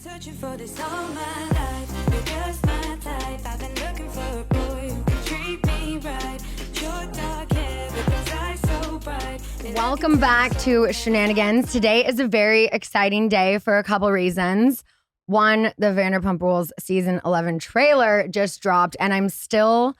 searching for this all my life. You're just my type. I've been looking for a boy who can treat me right. Your dark hair, because eyes so bright. Welcome back to Scheananigans. Today is a very exciting day for a couple reasons. One, the Vanderpump Rules season 11 trailer just dropped, and I'm still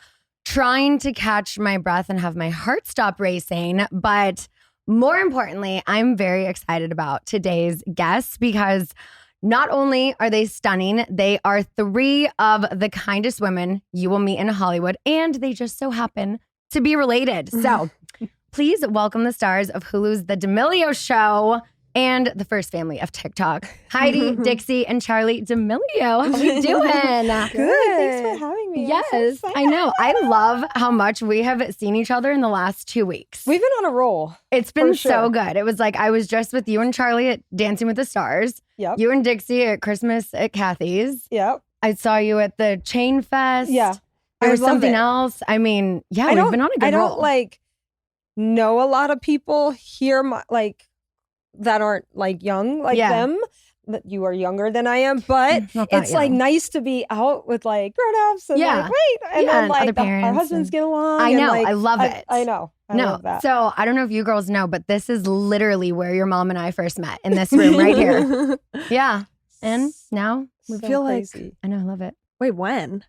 trying to catch my breath and have my heart stop racing. But more importantly, I'm very excited about today's guests because not only are they stunning, they are three of the kindest women you will meet in Hollywood, and they just so happen to be related. So please welcome the stars of Hulu's The D'Amelio Show and the first family of TikTok, Heidi, Dixie, and Charli D'Amelio. How are you doing? Good. Thanks for having me. Yes, I know. I love how much we have seen each other in the last 2 weeks. We've been on a roll. It's been sure. so good. It was like I was just with you and Charli at Dancing with the Stars. Yep. You and Dixie at Christmas at Kathy's. Yep. I saw you at the Chain Fest. Yeah. There was I love something it. else. I mean, yeah, we've been on a good roll. I don't know a lot of people here that aren't young them. That you are younger than I am, but it's nice to be out with grown-ups and and then other parents our husbands get along. I know, I love it. I know. I love that. So I don't know if you girls know, but this is literally where your mom and I first met, in this room right here. Yeah. And now we feel crazy. I know, I love it. Wait, when?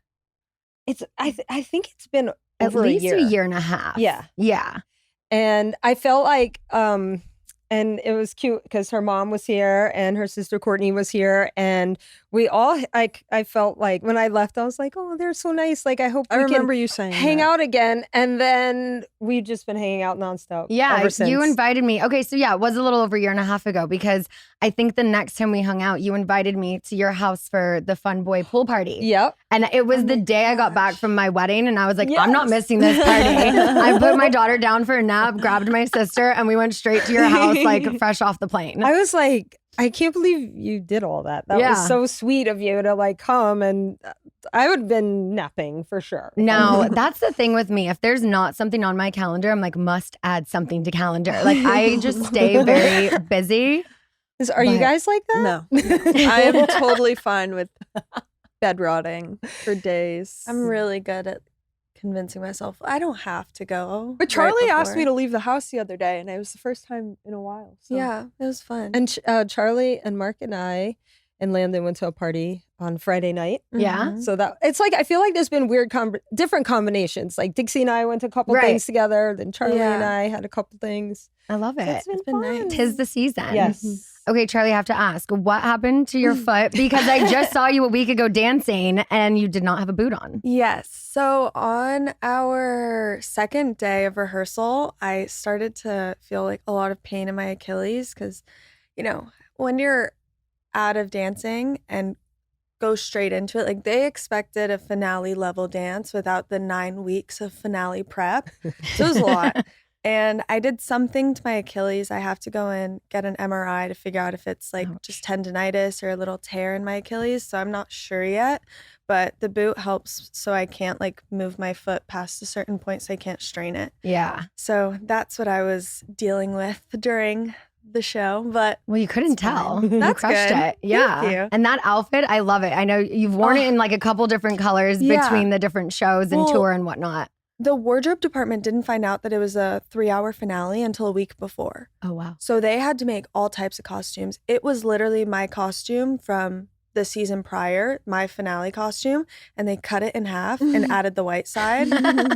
It's I think it's been At over least a year and a half. Yeah. Yeah. And I felt and it was cute because her mom was here and her sister Courtney was here. And we all, I felt like when I left, I was like, oh, they're so nice. I hope I we remember can you saying hang that. out again. And then we've just been hanging out nonstop. Yeah. Ever since. You invited me. Okay. So yeah, it was a little over a year and a half ago because I think the next time we hung out, you invited me to your house for the Fun Boy pool party. Yep. And it was the day I got back from my wedding and I was like, Yes. I'm not missing this party. I put my daughter down for a nap, grabbed my sister, and we went straight to your house fresh off the plane. I was like, I can't believe you did all that. That was so sweet of you to come, and I would have been napping for sure. No, that's the thing with me. If there's not something on my calendar, I'm must add something to calendar. I just stay very busy. Are you guys like that? No. I am totally fine with bed rotting for days. I'm really good at convincing myself I don't have to go. But Charli asked me to leave the house the other day, and it was the first time in a while. So. Yeah, it was fun. And Charli and Mark and I and Landon went to a party on Friday night. Yeah. So that it's I feel like there's been weird different combinations. Dixie and I went to a couple things together. Then Charli and I had a couple things. I love it. It's been nice. 'Tis the season. Yes. Okay, Charli, I have to ask, what happened to your foot? Because I just saw you a week ago dancing and you did not have a boot on. Yes. So on our second day of rehearsal, I started to feel a lot of pain in my Achilles because, when you're out of dancing and go straight into it, they expected a finale level dance without the 9 weeks of finale prep. So it was a lot. And I did something to my Achilles. I have to go and get an MRI to figure out if it's just tendonitis or a little tear in my Achilles. So I'm not sure yet, but the boot helps so I can't move my foot past a certain point so I can't strain it. Yeah. So that's what I was dealing with during the show, but well, you couldn't tell. That's you crushed good. it. Yeah. Thank you. And that outfit, I love it. I know you've worn it in a couple different colors between the different shows and tour and whatnot. The wardrobe department didn't find out that it was a 3-hour finale until a week before. Oh, wow. So they had to make all types of costumes. It was literally my costume from the season prior, my finale costume, and they cut it in half and added the white side.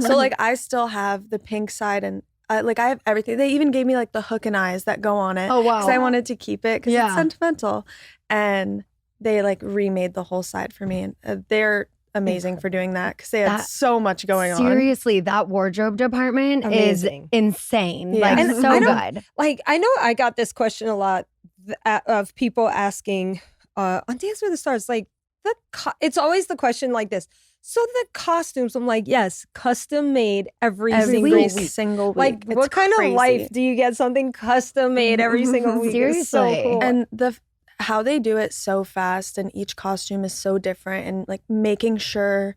So I still have the pink side and I have everything. They even gave me the hook and eyes that go on it. Oh, wow. Because I wanted to keep it because it's sentimental. And they remade the whole side for me. And they're amazing for doing that because they had so much going on. Seriously, that wardrobe department is insane. Yeah. And so good. I know I got this question a lot of people asking on Dance with the Stars, it's always the question like this. So the costumes, I'm yes, custom made every single week. It's what kind crazy. of life do you get something custom made every single week? Seriously. It's so cool. And how they do it so fast and each costume is so different and making sure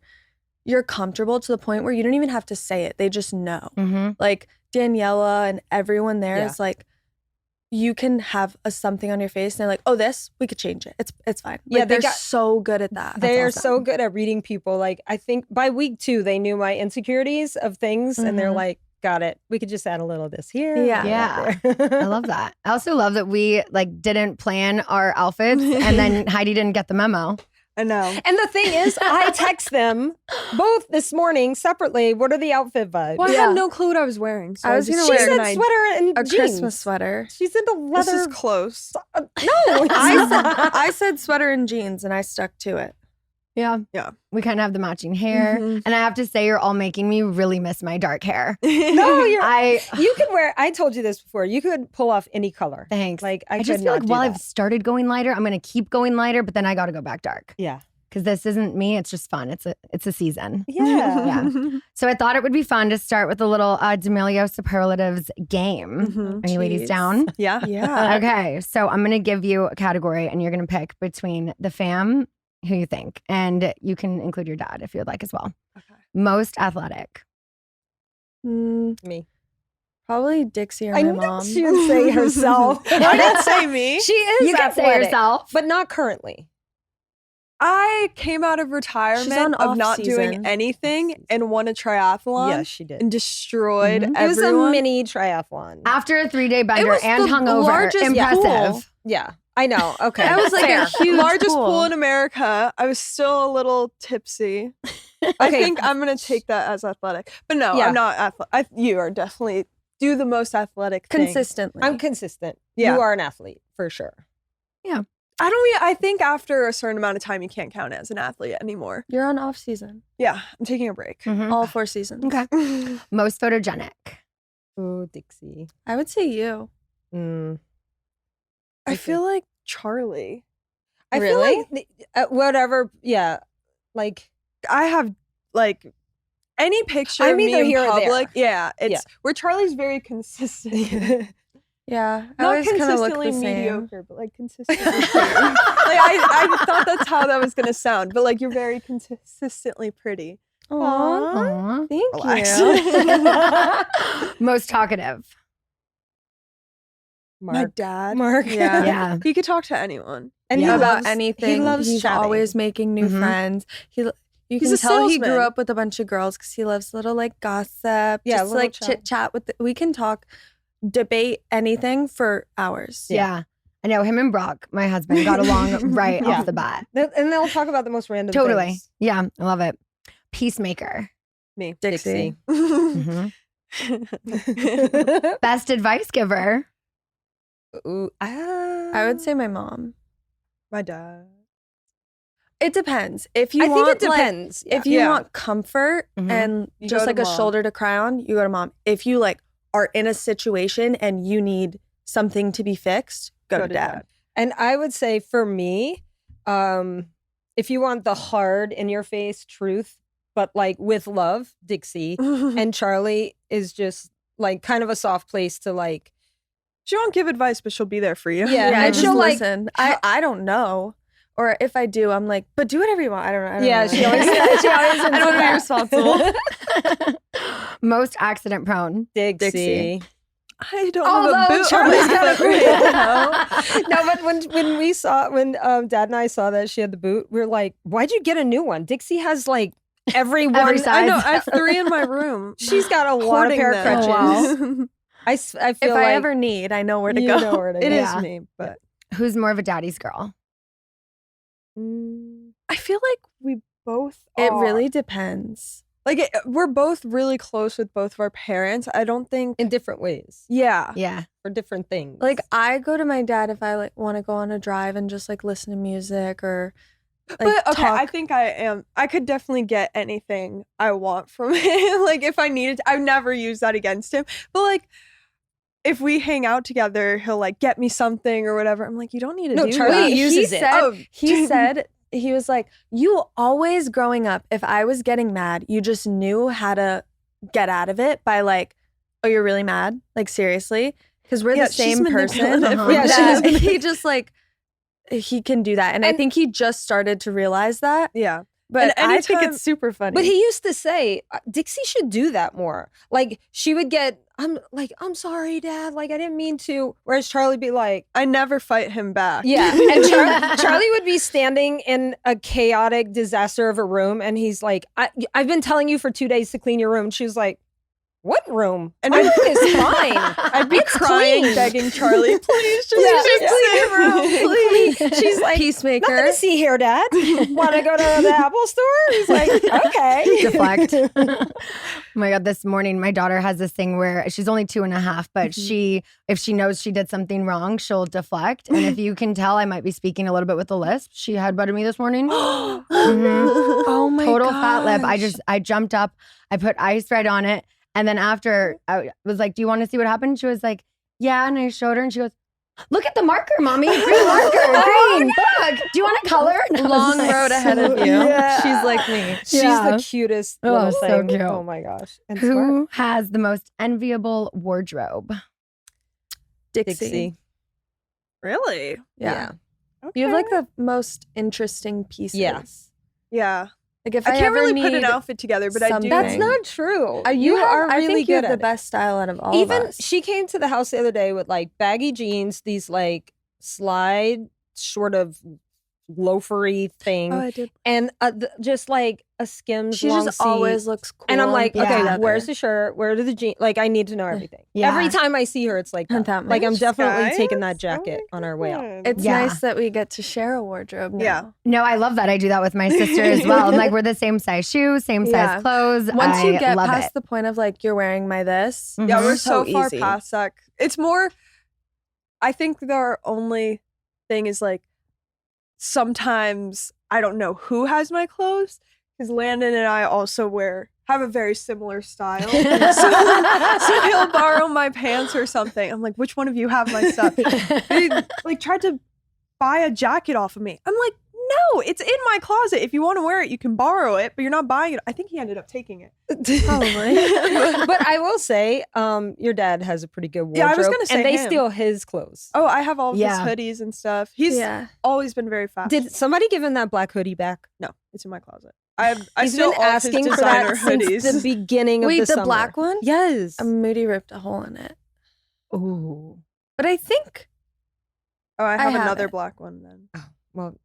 you're comfortable to the point where you don't even have to say it. They just know. Mm-hmm. Daniela and everyone there is you can have something on your face and they're like, oh, we could change it. It's fine. Yeah, Like, they're so good at that. They are That's so awesome. good at reading people. Like, I think by week 2, they knew my insecurities of things, and they're Mhm. like, got it. We could just add a little of this here. Yeah. I love that. I also love that we like didn't plan our outfits and then Heidi didn't get the memo. I know. And the thing is, I text them both this morning separately. What are the outfit vibes? Well, I Yeah. had no clue what I was wearing. So I was gonna She wear said sweater and a jeans. Christmas sweater. She's into This leather. is close. No, it's not. I said sweater and jeans and I stuck to it. Yeah. Yeah. We kind of have the matching hair. Mhm. And I have to say, you're all making me really miss my dark hair. No, you could wear. I told you this before. You could pull off any color. Thanks. Like I, I could just feel not like do while that. I've started going lighter, I'm going to keep going lighter, but then I got to go back dark Yeah. because this isn't me. It's just fun. It's a season. Yeah. Yeah. So I thought it would be fun to start with a little D'Amelio superlatives game. Mhm. Are you ladies Jeez. down? Yeah. Yeah. Okay. So I'm going to give you a category and you're going to pick between the fam, who you think, and you can include your dad if you'd like as well. Okay. Most athletic. Me. Probably Dixie or I my knew mom. she would say herself. I didn't say me. She is You can say athletic, yourself. but not currently. I came out of retirement on of not doing off-season. anything and won a triathlon Yes, she did. and destroyed Mhm. It was a everyone. mini triathlon. After a 3-day bender was and the hungover. largest Impressive. pool. Yeah, I know. Okay, That was like fair. a huge Largest pool. pool in America. I was still a little tipsy. I Okay. think I'm gonna take that as athletic, but no, Yeah. I'm not athletic. You are definitely do the most athletic thing. Consistently. I'm consistent. Yeah. You are an athlete for sure. I think after a certain amount of time, you can't count as an athlete anymore. You're on off season. Yeah, I'm taking a break. Mhm. All 4 seasons. Okay. Most photogenic. Ooh, Dixie. I would say you. I feel like Charli. I Really? feel like whatever. Yeah, like I have like any picture I'm of me either in here or there. public. Yeah, it's Yeah. where Charli's very consistent. Yeah. I Not always kind of look consistently the same. mediocre, but like consistently. pretty. Like I thought that's how that was gonna sound, but like you're very consistently pretty. Aw. Aw. Thank Relax. you. Most talkative. My Mark. dad. Mark. Yeah. Yeah. He could talk to anyone. and Yeah. he About loves, anything. He loves He's chatting. always making new Mhm. friends. You He's can a tell he grew salesman. up with a bunch of girls because he loves little like gossip. Yeah, just little like chat. chit chat with. We can talk, debate anything for hours. Yeah. I know him and Brock, my husband, got along right Yeah. off the bat. And they'll talk about the most random Totally. things. Yeah. I love it. Peacemaker. Me. Dixie. Mhm. Best advice giver. Ooh, I would say my mom. My dad. It depends. If you I want, think it like, depends. if you Yeah. want comfort Mhm. and You just go to like a mom. shoulder to cry on, you go to mom. If you like are in a situation and you need something to be fixed, go to dad. And I would say for me, if you want the hard in your face truth, but like with love, Dixie. And Charli is just like kind of a soft place to like. She won't give advice, but she'll be there for you. Yeah, Yeah, and and just she'll, like, listen. I don't know. Or if I do, I'm like, but do whatever you want. I don't know. Yeah, she always I don't want to be responsible. Most accident prone. Dixie. I don't Although have a boot on Charli's my got a foot. boot. No, but when Dad and I saw that she had the boot, we were like, why'd you get a new one? Dixie has like every one. Every size. I know. I have 3 in my room. She's got a lot of Hoarding pair of them. crutches. Oh, wow. I feel If like I ever need, I know where to you go. know where to It go. is Yeah. me, but Who's more of a daddy's girl? I feel like we both It are. really depends. Like we're both really close with both of our parents. I don't think. in different ways Yeah. Yeah. for different things. Like I go to my dad if I like want to go on a drive and just like listen to music or like But okay, I talk. think I could definitely get anything I want from him. Like if I needed to, I've never used that against him. But like if we hang out together, he'll like get me something or whatever. I'm like, you don't need to No, do Charli that. uses he it. said, Oh. he said he was like, you always growing up, if I was getting mad, you just knew how to get out of it by like, oh, you're really mad? Like seriously? Because we're Yeah, the she's same person. manipulative. Uh-huh. Yeah, that she is he just like he can do that. And I And- think he just started to realize that. Yeah. But And I think anytime- it's super funny. But he used to say Dixie should do that more. Like she would get I'm sorry, Dad. Like, I didn't mean to. Whereas Charlie be like, I never fight him back. yeah. And Charlie would be standing in a chaotic disaster of a room. And he's like, I've been telling you for 2 days to clean your room. She was like, what room? And My room is fine. I'd be crying, clean. begging Charlie, please just Yeah, clean yeah. the room, please. She's like, Peacemaker. nothing to see here, Dad. Want to go to the Apple store? He's like, okay. Deflect. Oh my God, this morning my daughter has this thing where she's only 2.5, but if she knows she did something wrong, she'll deflect. And if you can tell, I might be speaking a little bit with a lisp. She headbutted me this morning. Mhm. Oh my Total fat lip. gosh. I jumped up, I put ice right on it. And then after I was like, do you want to see what happened? She was like, yeah. And I showed her and she goes, look at the marker, Mommy. Green marker. Green. Look. Do you want a color? And I was Long like, road ahead of you. Yeah. She's like me. She's Yeah. the cutest Oh, little so thing. cute. Oh my gosh. And smart. Who has the most enviable wardrobe? Dixie. Really? Yeah. Okay. You have like the most interesting pieces. Yeah. Yeah. Like if I I, can't ever really need put an outfit together, but I do. something. That's not true. You are I really think you good have at the it. best style out of all Even of us. she came to the house the other day with like baggy jeans, these like slide sort of loafery thing, Oh, I did. and just like a Skims She long just sleeve. always looks cool. And I'm like, Yeah. okay, together. where's the shirt? Where are the jeans? Like, I need to know everything. Yeah. Every time I see her, it's like that. That Like, I'm much? definitely Guys? taking that Oh jacket my on our way out. God. It's Yeah. nice that we get to share a wardrobe now. Yeah. No, I love that. I do that with my sister as well. I'm like, we're the same size shoes, same size Yeah. clothes. Once you I get love past it. the point of like you're wearing my this. Yeah, Mhm. we're so far easy. past that. It's more, I think our only thing is like, sometimes I don't know who has my clothes because Landon and I also have a very similar style. so he'll borrow my pants or something. I'm like, which one of you have my stuff? He like tried to buy a jacket off of me. I'm like, no, it's in my closet. If you want to wear it, you can borrow it, but you're not buying it. I think he ended up taking it. Probably. But I will say, your dad has a pretty good wardrobe. Yeah, I was gonna say and they him. steal his clothes. Oh, I have all of Yeah. his hoodies and stuff. He's Yeah. always been very fast. Did somebody give him that black hoodie back? No, it's in my closet. I He's still been all of his asking for designer that since hoodies. the beginning of Wait, the the summer. black one? Yes. Moody ripped a hole in it. Ooh. But I think Oh, I have have another it. black one then. Well,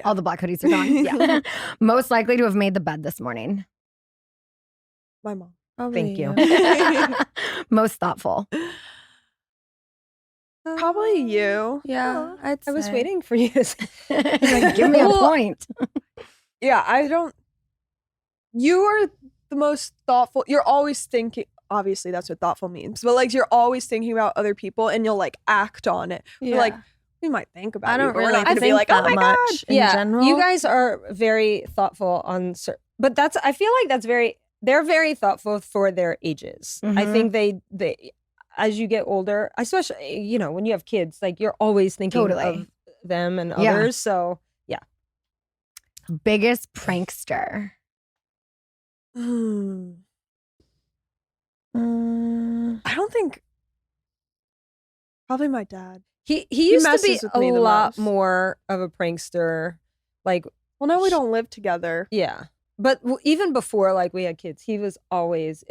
All the black hoodies are gone. Yeah. Most likely to have made the bed this morning. My mom. probably Thank you. Most thoughtful. Probably you. Yeah, I'd I was say. waiting for you to say. Like, give me a Well, point. Yeah, I don't. You are the most thoughtful. You're always thinking. Obviously, that's what thoughtful means. But like, you're always thinking about other people, and you'll like act on it. Yeah. We're like, we might think about. I you, don't but we're really not gonna think be like, that oh my much god. in Yeah, general. you guys are very thoughtful on but that's I feel like that's they're very thoughtful for their ages. I Mhm. think they as you get older, especially when you have kids, like you're always thinking Totally. of them and Yeah. others. So Biggest prankster. Hmm. Mm, I don't think. Probably my dad. he used to be messes with a me the lot most. more of a prankster. Like Well, now we don't live together. yeah. But even before like we had kids, it was always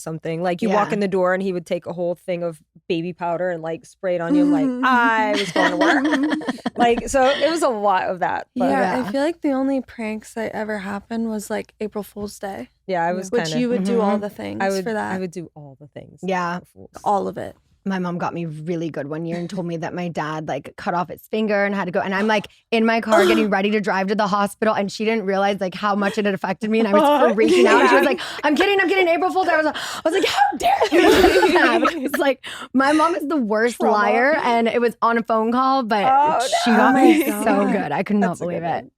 something. Like you walk Yeah. in the door and he would take a whole thing of baby powder and like spray it on you. I'm like, I was going to work. Like, so it was a lot of that. But yeah, yeah. I feel like the only pranks that ever happened was like April Fool's Day, yeah, I was which kind of you would do all Mhm. the things I would for that. I would do all the things. Yeah. all of it. My mom got me really good one year and told me that my dad like cut off his finger and had to go. And I'm like in my car getting ready to drive to the hospital, and she didn't realize like how much it had affected me. And I was freaking out. She was like, I'm kidding April Fool's Day. I was like, how dare you do that? It's like my mom is the worst Trauma. liar, and it was on a phone call, but Oh, she no. got Oh me my so God. good. I could not That's a believe good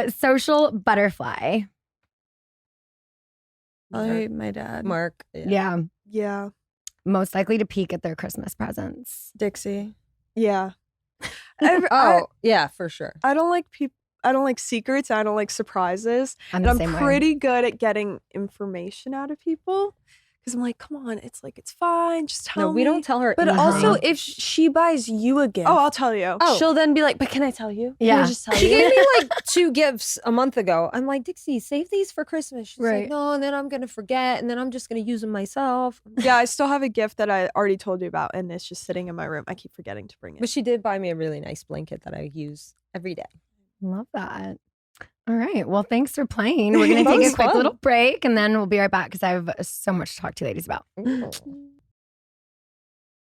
it. Social butterfly. Probably my dad. Mark. Yeah. Yeah. Most likely to peek at their Christmas presents. Dixie. Yeah. Oh, yeah, for sure. I don't like people. I don't like secrets. I don't like surprises. I'm And the I'm same way. pretty good at getting information out of people Because I'm like, come on, it's fine. Just tell No, me. we don't tell her. But anything. also, if she buys you a gift, Oh, I'll tell you. she'll then be like, but can I tell you? Can Yeah. I just tell she you? gave me like 2 gifts a month ago. I'm like, Dixie, save these for Christmas. She's Right. like, no, and then I'm gonna forget, and then I'm just gonna use them myself. Yeah, I still have a gift that I already told you about, and it's just sitting in my room. I keep forgetting to bring it. But she did buy me a really nice blanket that I use every day. Love that. All right. Well, thanks for playing. We're going to That take was a quick fun. little break and then we'll be right back because I have so much to talk to you ladies about.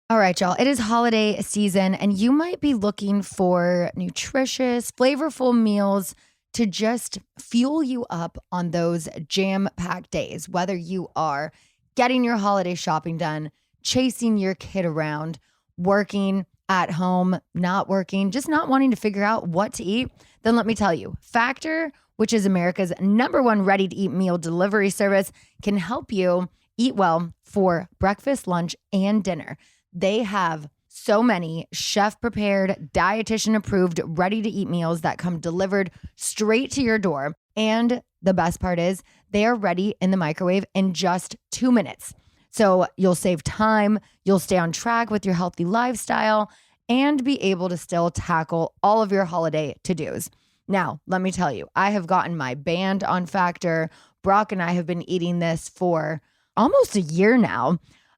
All right, y'all. It is holiday season and you might be looking for nutritious, flavorful meals to just fuel you up on those jam-packed days, whether you are getting your holiday shopping done, chasing your kid around, working at home, not working, just not wanting to figure out what to eat, then let me tell you, Factor, which is America's #1 ready-to-eat meal delivery service, can help you eat well for breakfast, lunch, and dinner. They have so many chef-prepared, dietitian-approved, ready-to-eat meals that come delivered straight to your door. And the best part is they are ready in the microwave in just 2 minutes. So you'll save time, you'll stay on track with your healthy lifestyle, and be able to still tackle all of your holiday to-dos. Now, let me tell you, I have gotten my band on Factor. Brock and I have been eating this for almost a year now.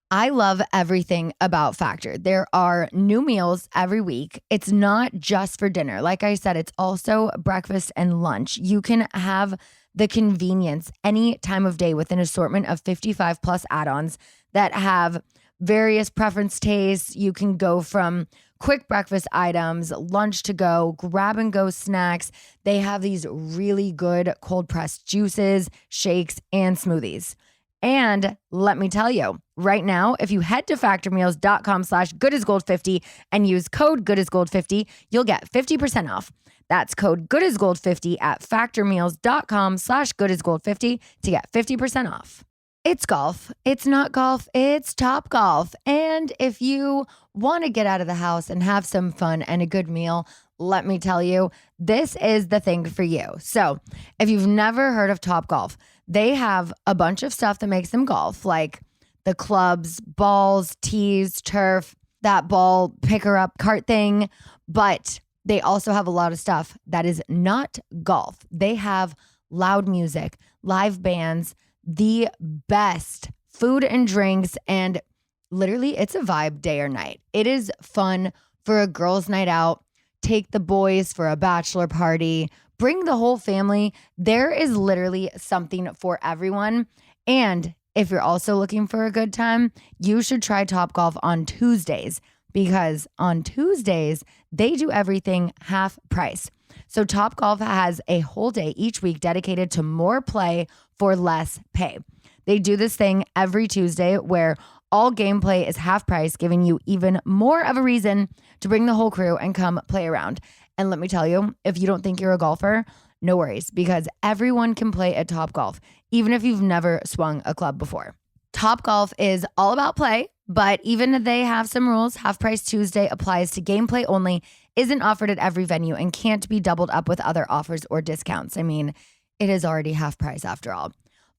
I love everything about Factor. There are new meals every week. It's not just for dinner. Like I said, it's also breakfast and lunch. You can have the convenience any time of day with an assortment of 55 plus add-ons that have various preference tastes. You can go from quick breakfast items, lunch to go, grab and go snacks. They have these really good cold pressed juices, shakes, and smoothies. And let me tell you, right now, if you head to factormeals.com/goodasgold50 and use code goodasgold50, you'll get 50% off. That's code goodasgold50 at factormeals.com/goodasgold50 to get 50% off. It's golf. It's not golf. It's Topgolf. And if you want to get out of the house and have some fun and a good meal, let me tell you, this is the thing for you. So if you've never heard of Topgolf, they have a bunch of stuff that makes them golf, like the clubs, balls, tees, turf, that ball picker up cart thing. But they also have a lot of stuff that is not golf. They have loud music, live bands, the best food and drinks, and literally it's a vibe day or night. It is fun for a girls' night out. Take the boys for a bachelor party. Bring the whole family. There is literally something for everyone. And if you're also looking for a good time, you should try Topgolf on Tuesdays, because on Tuesdays, they do everything half price. So Topgolf has a whole day each week dedicated to more play for less pay. They do this thing every Tuesday where all gameplay is half price, giving you even more of a reason to bring the whole crew and come play around. And let me tell you, if you don't think you're a golfer, no worries, because everyone can play at Topgolf, even if you've never swung a club before. Topgolf is all about play, but even if they have some rules, Half Price Tuesday applies to gameplay only, isn't offered at every venue, and can't be doubled up with other offers or discounts. I mean, it is already half price after all.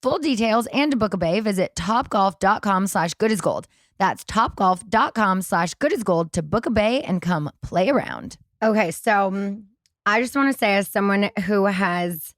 Full details and to book a bay, visit topgolf.com/goodasgold. That's topgolf.com/goodasgold to book a bay and come play around. Okay, so I just want to say, as someone who has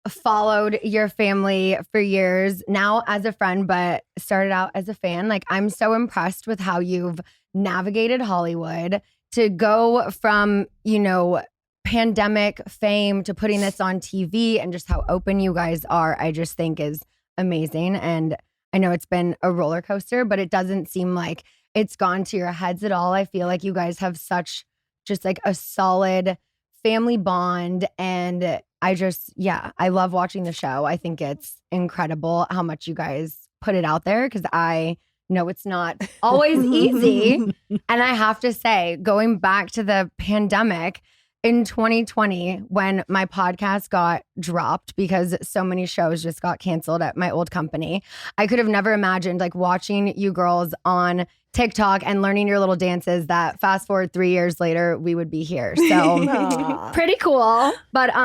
followed your family for years, now as a friend, but started out as a fan, like, I'm so impressed with how you've navigated Hollywood to go from, you know, pandemic fame to putting this on TV, and just how open you guys are, I just think is amazing. And I know it's been a roller coaster, but it doesn't seem like it's gone to your heads at all. I feel like you guys have such just like a solid family bond. And I just, yeah, I love watching the show. I think it's incredible how much you guys put it out there, because I know it's not always easy. And I have to say, going back to the pandemic in 2020, when my podcast got dropped because so many shows just got canceled at my old company, I could have never imagined like watching you girls on TikTok and learning your little dances, that fast forward 3 years later, we would be here. So pretty cool. But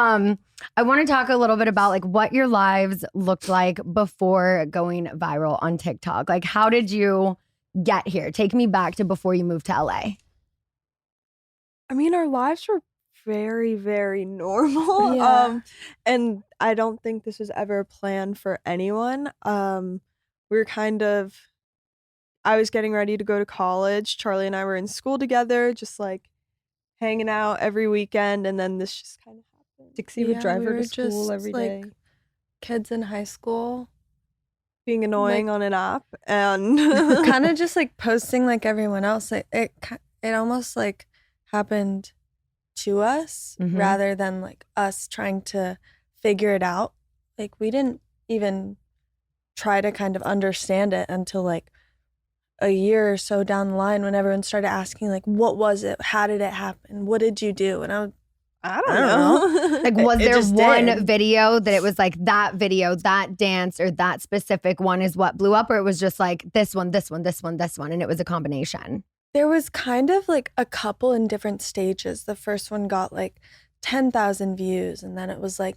I want to talk a little bit about like what your lives looked like before going viral on TikTok. Like, how did you get here? Take me back to before you moved to LA. I mean, our lives were very, very normal. Yeah. And I don't think this was ever planned for anyone. We were kind of, I was getting ready to go to college. Charli and I were in school together, just like hanging out every weekend. And then this just kind of happened. Dixie would Yeah, drive we her were to school just, every like, day. Kids in high school. Being annoying on an app and Kind of just like posting like everyone else. It almost like happened to us Mhm. rather than like us trying to figure it out. Like we didn't even try to kind of understand it until like a year or so down the line when everyone started asking like, what was it? How did it happen? What did you do? And I don't know. know. Like, was It there just one did. video that it was like that video, that dance, or that specific one is what blew up, or it was just like this one, this one, this one, this one, and it was a combination? There was kind of like a couple in different stages. The first one got like 10,000 views, and then it was like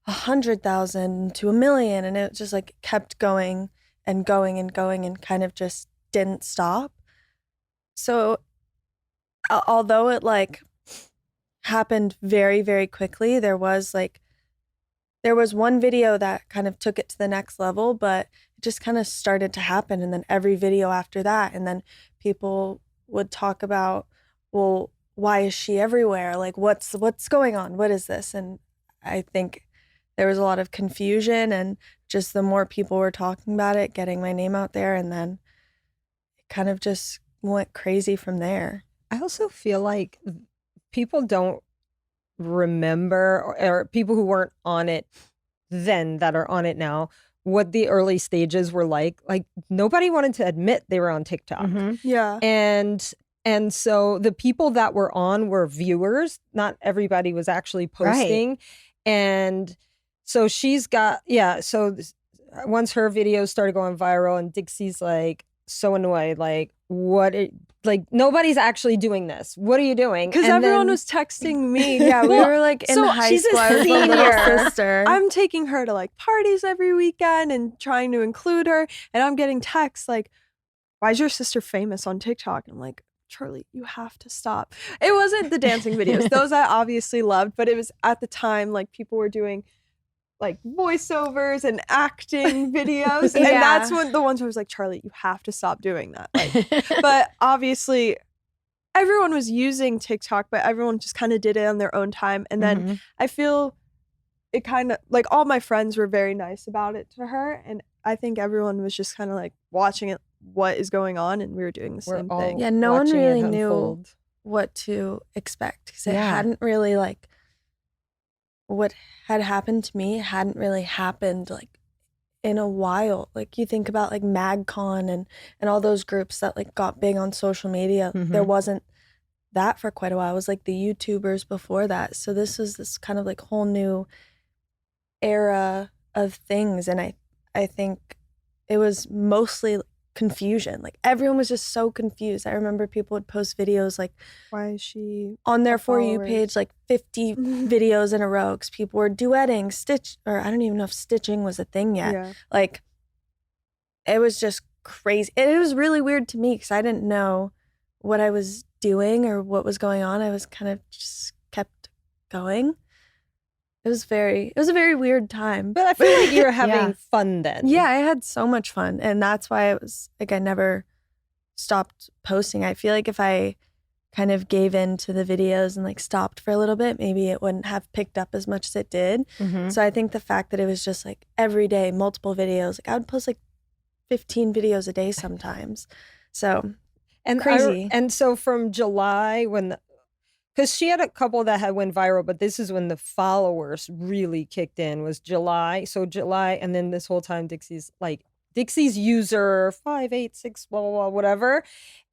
100,000 to 1,000,000, and it just like kept going and going and going and kind of just didn't stop. So although it like happened very, very quickly, there was one video that kind of took it to the next level, but it just kind of started to happen, and then every video after that, and then people would talk about, well, why is she everywhere? Like, what's going on? What is this? And I think there was a lot of confusion, and just the more people were talking about it, getting my name out there, and then it kind of just went crazy from there. I also feel like people don't remember, or people who weren't on it then that are on it now, what the early stages were like. Like, nobody wanted to admit they were on TikTok. Mhm. Yeah. And so the people that were on were viewers. Not everybody was actually posting. And so she's got, once her videos started going viral and Dixie's like so annoyed, like, like, nobody's actually doing this. What are you doing? Because And everyone then- was texting me. Yeah, we Well, were like in so high she's a school. I was the little senior. sister. I'm taking her to like parties every weekend and trying to include her. And I'm getting texts like, why is your sister famous on TikTok? And I'm like, Charli, you have to stop. It wasn't the dancing videos. Those I obviously loved, but it was at the time like people were doing like voiceovers and acting videos. And Yeah. that's when the ones where I was like, Charli, you have to stop doing that. Like, but obviously everyone was using TikTok, but everyone just kind of did it on their own time. And then Mhm. I feel it kind of like all my friends were very nice about it to her. And I think everyone was just kind of like watching it, what is going on. And we were doing the We're same all thing. Yeah, no one watching it really knew unfold. what to expect because it Yeah. hadn't really like what had happened to me hadn't really happened like in a while. Like you think about like MagCon and all those groups that like got big on social media. There Mhm. wasn't that for quite a while. It was like the YouTubers before that. So this was this kind of like whole new era of things, and I think it was mostly confusion. Like everyone was just so confused. I remember people would post videos like Why is she on their For You followers. page, like 50 videos in a row because people were duetting, or I don't even know if stitching was a thing yet. Yeah. Like it was just crazy. It was really weird to me because I didn't know what I was doing or what was going on. I was kind of just kept going. It was a very weird time. But I feel like you were having Yeah. fun then. Yeah, I had so much fun. And that's why it was like I never stopped posting. I feel like if I kind of gave in to the videos and like stopped for a little bit, maybe it wouldn't have picked up as much as it did. Mhm. So I think the fact that it was just like every day, multiple videos, like I would post like 15 videos a day sometimes. So And crazy. and so from July, because she had a couple that had went viral, but this is when the followers really kicked in, was July. So July, and then this whole time Dixie's user 586 blah blah blah whatever,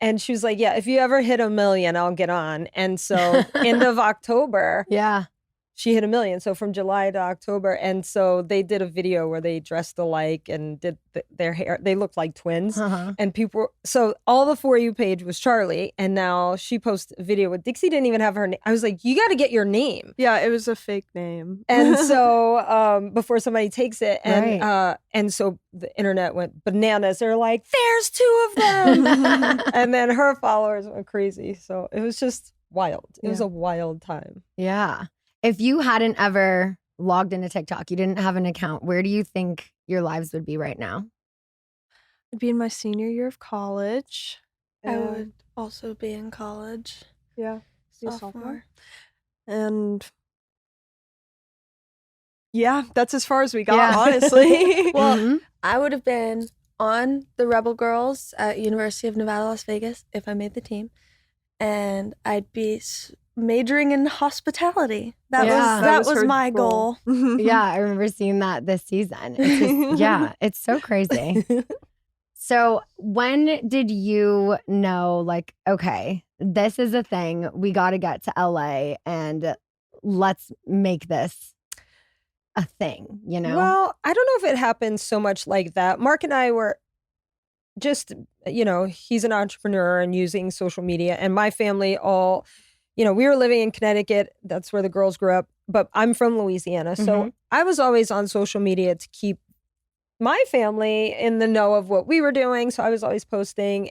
and she was like, yeah, if you ever hit 1 million, I'll get on. And so end of October, Yeah. she hit 1 million. So from July to October. And so they did a video where they dressed alike and did their hair. They looked like twins. And so all the For You page was Charli. And now she posted a video with Dixie, didn't even have her name. I was like, you got to get your name. Yeah, it was a fake name. And so before somebody takes it. And so the internet went bananas. They're like, there's 2 of them. And then her followers went crazy. So it was just wild. It was a wild time. Yeah. If you hadn't ever logged into TikTok, you didn't have an account, where do you think your lives would be right now? I'd be in my senior year of college. I would also be in college. Yeah. Be a Sophomore. And yeah, that's as far as we got, honestly. Well, I would have been on the Rebel Girls at University of Nevada, Las Vegas if I made the team. And I'd be majoring in hospitality. That was my goal. Yeah, I remember seeing that this season. It's just, it's so crazy. So when did you know, like, okay, this is a thing. We got to get to LA and let's make this a thing, you know? Well, I don't know if it happened so much like that. Mark and I were just, he's an entrepreneur and using social media, and my family all, we were living in Connecticut. That's where the girls grew up, but I'm from Louisiana. So I was always on social media to keep my family in the know of what we were doing. So I was always posting,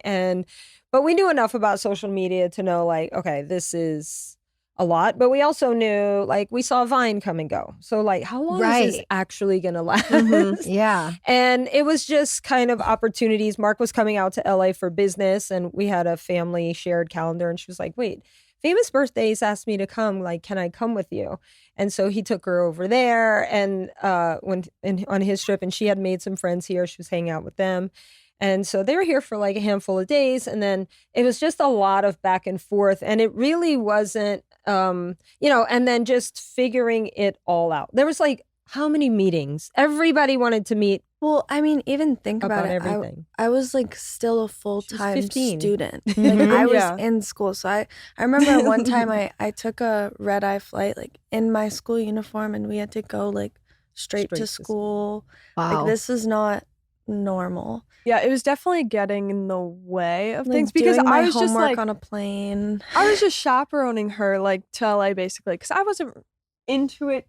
but we knew enough about social media to know, like, okay, this is a lot. But we also knew, like, we saw Vine come and go. So, like, how long is this actually going to last? Yeah. And it was just kind of opportunities. Mark was coming out to LA for business, and we had a family shared calendar. And she was like, wait, Famous Birthdays asked me to come. Like, can I come with you? And so he took her over there and on his trip, and she had made some friends here. She was hanging out with them. And so they were here for like a handful of days. And then it was just a lot of back and forth. And it really wasn't, and then just figuring it all out. There was like, how many meetings? Everybody wanted to meet. Well, I mean, even think about it. Everything. I was like still a full-time 15. student. Like I was in school. So I remember one time I took a red-eye flight like in my school uniform, and we had to go like straight to school. Wow. Like this is not normal. Yeah, it was definitely getting in the way of Like, things because doing my I was just homework like on a plane. I was just chaperoning her like to LA basically because I wasn't into it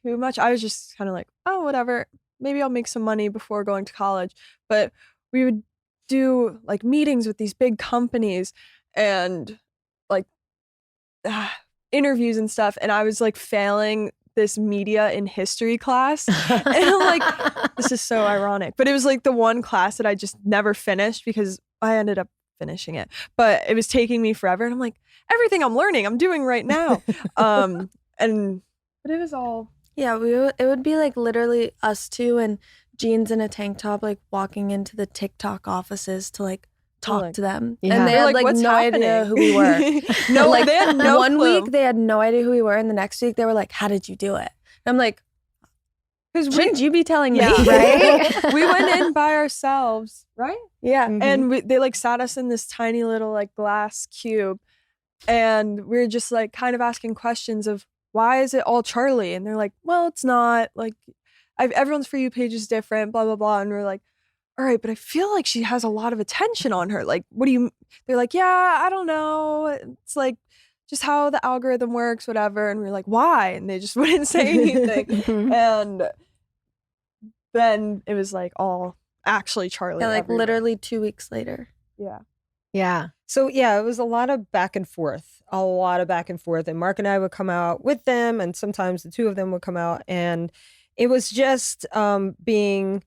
too much. I was just kind of like, oh, whatever. Maybe I'll make some money before going to college. But we would do like meetings with these big companies and like interviews and stuff. And I was like failing this media in history class. And I'm like, this is so ironic. But it was like the one class that I just never finished because I ended up finishing it. But it was taking me forever. And I'm like, everything I'm learning, I'm doing right now. But it was all. Yeah, it would be like literally us two and jeans and a tank top, like walking into the TikTok offices to like talk to them. Yeah. And they They're had like, like "What's no idea happening?" who we were. No, Like they had no one clue. week they had no idea who we were, and the next week they were like, "How did you do it?" And I'm like, shouldn't you be telling me, right? We went in by ourselves, right? Yeah. And they like sat us in this tiny little like glass cube, and we were just like kind of asking questions of why is it all Charli? And they're like, well, it's not. Like, everyone's For You page is different, blah blah blah. And we're like, all right, but I feel like she has a lot of attention on her. Like, what do you? They're like, yeah, I don't know. It's like just how the algorithm works, whatever. And we're like, why? And they just wouldn't say anything. And then it was like all actually Charli. Yeah, like everywhere. literally 2 weeks later. Yeah. Yeah. So yeah, it was a lot of back and forth, and Mark and I would come out with them, and sometimes the two of them would come out, and it was just saying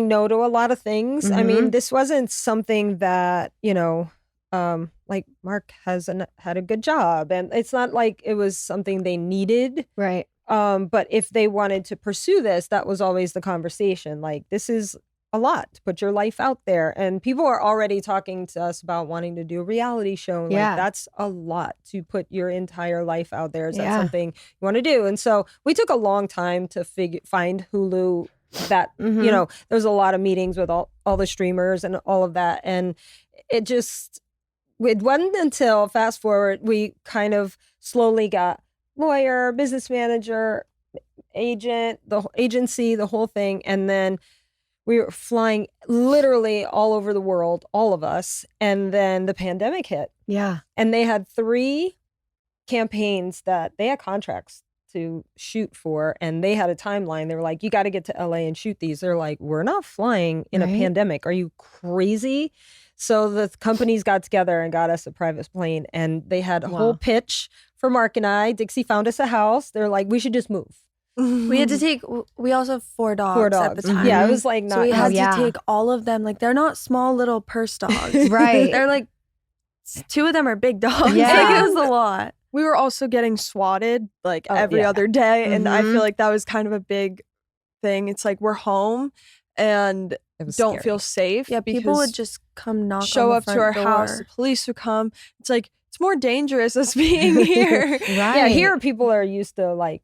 no to a lot of things. I mean, this wasn't something that, like Mark had a good job, and it's not like it was something they needed. Right. But if they wanted to pursue this, that was always the conversation. Like, this is a lot to put your life out there. And people are already talking to us about wanting to do a reality show. And like, that's a lot to put your entire life out there. Is that something you want to do? And so we took a long time to find Hulu that, there's a lot of meetings with all the streamers and all of that. And it wasn't until, fast forward, we kind of slowly got lawyer, business manager, agent, the agency, the whole thing. And then we were flying literally all over the world, all of us. And then the pandemic hit. Yeah. And they had 3 campaigns that they had contracts to shoot for, and they had a timeline. They were like, you got to get to LA and shoot these. They're like, we're not flying in a pandemic. Are you crazy? So the companies got together and got us a private plane, and they had a whole pitch for Mark and I. Dixie found us a house. They're like, we should just move. We had to take, we also have 4 dogs, 4 dogs at the time. Yeah, it was like not. So we had to take all of them. Like, they're not small little purse dogs. Right. They're like, 2 of them are big dogs. Yeah. Like, it was a lot. We were also getting swatted like every other day. And I feel like that was kind of a big thing. It's like we're home and don't feel safe. Yeah, people would just come knock show on the up to front our door. house. The police would come. It's like, it's more dangerous us being here. Right. Yeah, here people are used to like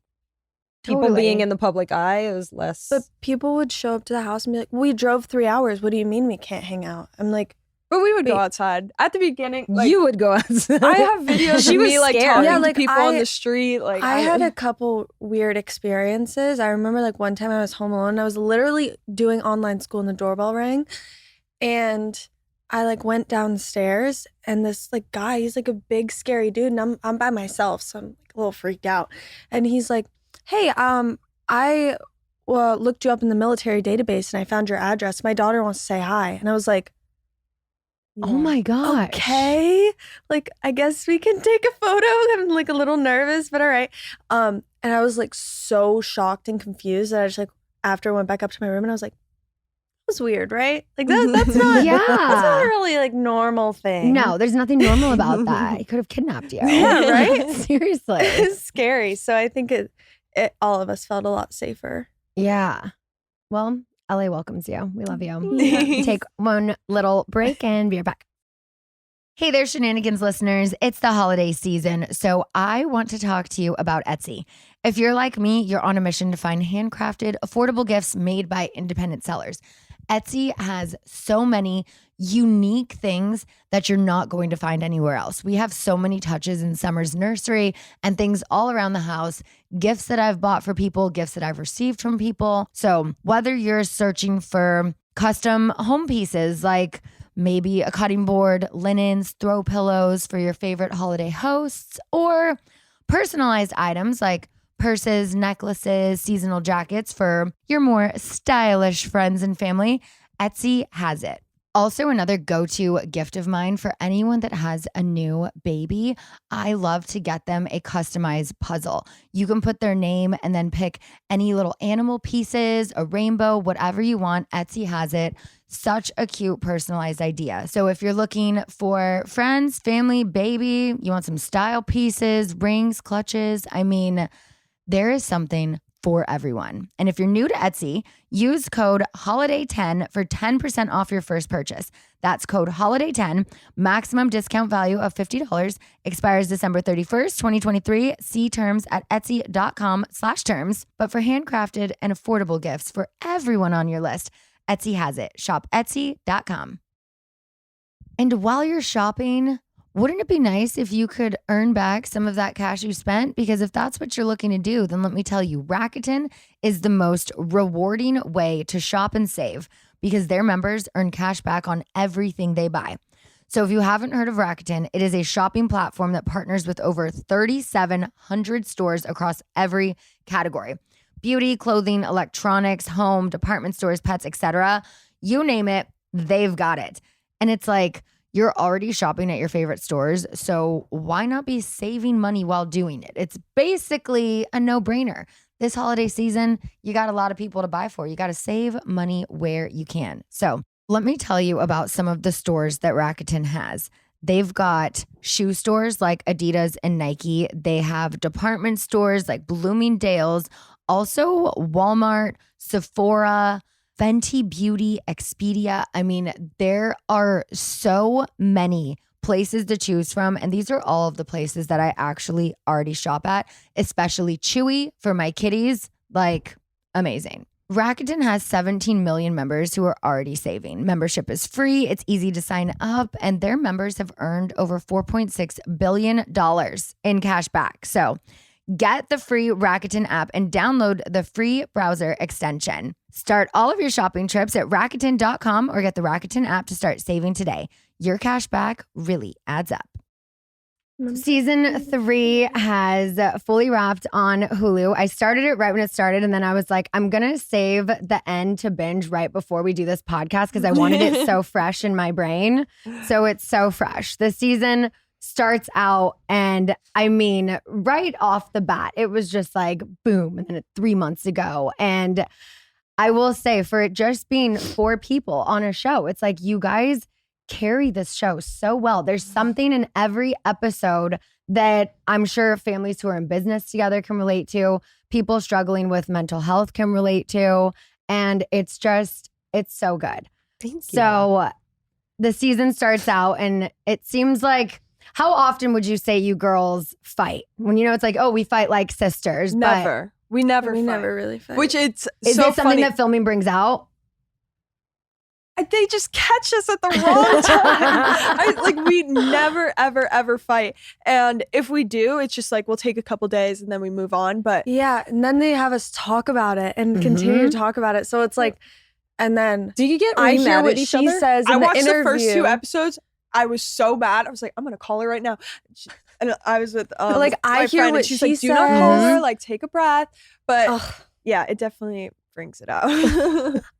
people being in the public eye. It was less. But people would show up to the house and be like, we drove 3 hours. What do you mean we can't hang out? I'm like, But we would go outside at the beginning. Like, you would go outside. I have videos She of was me like scared. talking Yeah, to like, people on the street. Like I had a couple weird experiences. I remember like one time I was home alone. I was literally doing online school and the doorbell rang. And I like went downstairs and this like guy, he's like a big scary dude. And I'm by myself. So I'm like a little freaked out. And he's like, hey, I looked you up in the military database and I found your address. My daughter wants to say hi. And I was like, Oh my gosh. okay, like I guess we can take a photo. I'm like a little nervous, but all right. And I was like so shocked and confused that I just like after went back up to my room and I was like, that was weird, right? Like that's not Yeah. that's not a really like normal thing. No, there's nothing normal about that. He could have kidnapped you. Yeah, right? Seriously. It's scary. So I think it all of us felt a lot safer. Yeah. Well, LA welcomes you. We love you. Take one little break and be right back. Hey there, Scheananigans listeners. It's the holiday season, so I want to talk to you about Etsy. If you're like me, you're on a mission to find handcrafted, affordable gifts made by independent sellers. Etsy has so many unique things that you're not going to find anywhere else. We have so many touches in Summer's nursery and things all around the house, gifts that I've bought for people, gifts that I've received from people. So whether you're searching for custom home pieces like maybe a cutting board, linens, throw pillows for your favorite holiday hosts, or personalized items like purses, necklaces, seasonal jackets for your more stylish friends and family, Etsy has it. Also, another go-to gift of mine for anyone that has a new baby, I love to get them a customized puzzle. You can put their name and then pick any little animal pieces, a rainbow, whatever you want. Etsy has it. Such a cute personalized idea. So if you're looking for friends, family, baby, you want some style pieces, rings, clutches, I mean, there is something for everyone. And if you're new to Etsy, use code HOLIDAY10 for 10% off your first purchase. That's code HOLIDAY10, maximum discount value of $50, expires December 31st, 2023. See terms at etsy.com/terms. But for handcrafted and affordable gifts for everyone on your list, Etsy has it. Shop etsy.com. And while you're shopping, wouldn't it be nice if you could earn back some of that cash you spent? Because if that's what you're looking to do, then let me tell you, Rakuten is the most rewarding way to shop and save because their members earn cash back on everything they buy. So if you haven't heard of Rakuten, it is a shopping platform that partners with over 3,700 stores across every category. Beauty, clothing, electronics, home, department stores, pets, etc. You name it, they've got it. And it's like, you're already shopping at your favorite stores, so why not be saving money while doing it? It's basically a no-brainer. This holiday season, you got a lot of people to buy for. You got to save money where you can. So let me tell you about some of the stores that Rakuten has. They've got shoe stores like Adidas and Nike. They have department stores like Bloomingdale's, also Walmart, Sephora, Fenty Beauty, Expedia. I mean, there are so many places to choose from. And these are all of the places that I actually already shop at, especially Chewy for my kitties. Like, amazing. Rakuten has 17 million members who are already saving. Membership is free. It's easy to sign up. And their members have earned over $4.6 billion in cash back. So Get the free Rakuten app and download the free browser extension. Start all of your shopping trips at Rakuten.com or get the Rakuten app to start saving today. Your cash back really adds up. Season 3 has fully wrapped on Hulu. I started it right when it started, and then I was like, I'm going to save the end to binge right before we do this podcast because I wanted it so fresh in my brain. So it's so fresh. The season starts out, and I mean, right off the bat, it was just like, boom, and then 3 months ago. And I will say, for it just being 4 people on a show, it's like you guys carry this show so well. There's something in every episode that I'm sure families who are in business together can relate to, people struggling with mental health can relate to, and it's so good. Thank you. So the season starts out, and it seems like, how often would you say you girls fight? When it's like, oh, we fight like sisters. Never. We never fight. never really fight. Which it's Is so it something funny. that filming brings out? They just catch us at the wrong time. We never, ever, ever fight. And if we do, it's just like we'll take a couple days and then we move on. But yeah, and then they have us talk about it and continue to talk about it. So it's like, and then Do you get I hear mad what at each she other? says in I the watched interview. the first 2 episodes. I was so mad. I was like, I'm gonna call her right now. And I was with Like, I my hear friend, what and she's she like, do not call says. her. Like, take a breath. But Ugh. yeah, it definitely brings it out.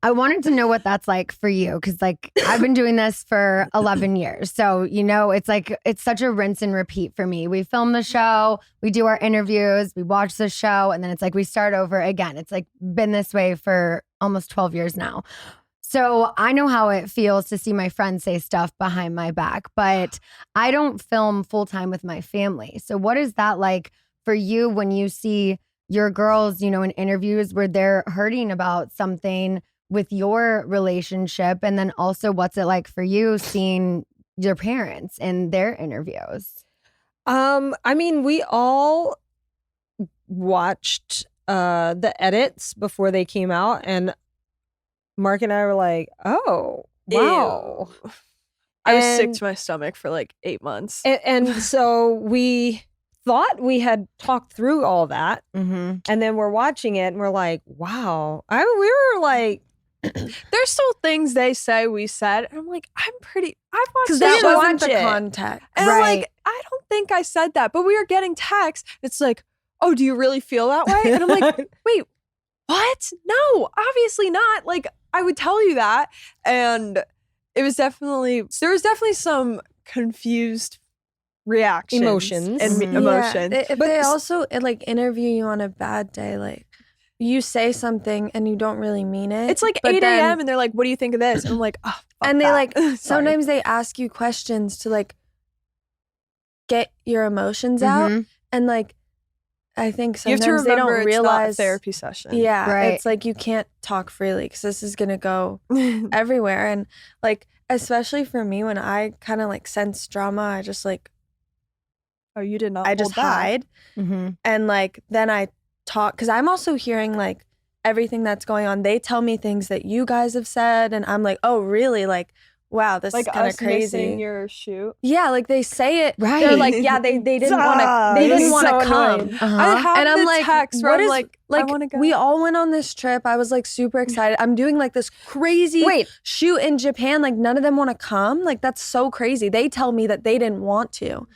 I wanted to know what that's like for you, because I've been doing this for 11 years. So, it's such a rinse and repeat for me. We film the show, we do our interviews, we watch the show, and then it's like we start over again. It's like been this way for almost 12 years now. So I know how it feels to see my friends say stuff behind my back, but I don't film full time with my family. So what is that like for you when you see your girls, in interviews where they're hurting about something with your relationship? And then also, what's it like for you seeing your parents in their interviews? I mean, we all watched the edits before they came out, and Mark and I were like, oh, wow. Ew. I was sick And- to my stomach for like 8 months. And so we thought we had talked through all that, Mm-hmm. and then we're watching it and we're like, wow. We were like, There's still things they say we said. And I'm like, I've watched Because that they that didn't wasn't watch the it. context. And I'm Right. like, I don't think I said that. But we were getting texts. It's like, oh, do you really feel that way? And I'm like, wait, what? No, obviously not. Like, I would tell you that. And there was definitely some confused reactions. Emotions. And Mhm. emotions. Yeah, if But they s- also interview you on a bad day, like you say something and you don't really mean it. It's like but 8 then- a.m. and they're like, what do you think of this? And I'm like, oh, fuck and they that. Sorry. sometimes they ask you questions to get your emotions out, Mhm. and I think you have sometimes to they remember don't it's realize not a therapy session. Yeah, Right. it's like you can't talk freely because this is gonna go everywhere, and especially for me when I kind of sense drama, I just Oh, you did not. I just hold back. hide, Mm-hmm. and then I talk because I'm also hearing everything that's going on. They tell me things that you guys have said, and I'm like, oh, really? Wow, this Like is kind us of crazy. missing your shoot. Yeah, they say it. Right. They're like, yeah, they didn't want Ah, to. They this didn't is want to so come. annoying. Uh-huh. I have And I'm the like, text where what I'm is like, I want to go. we all went on this trip. I was super excited. I'm doing this crazy wait, shoot in Japan. None of them want to come. That's so crazy. They tell me that they didn't want to.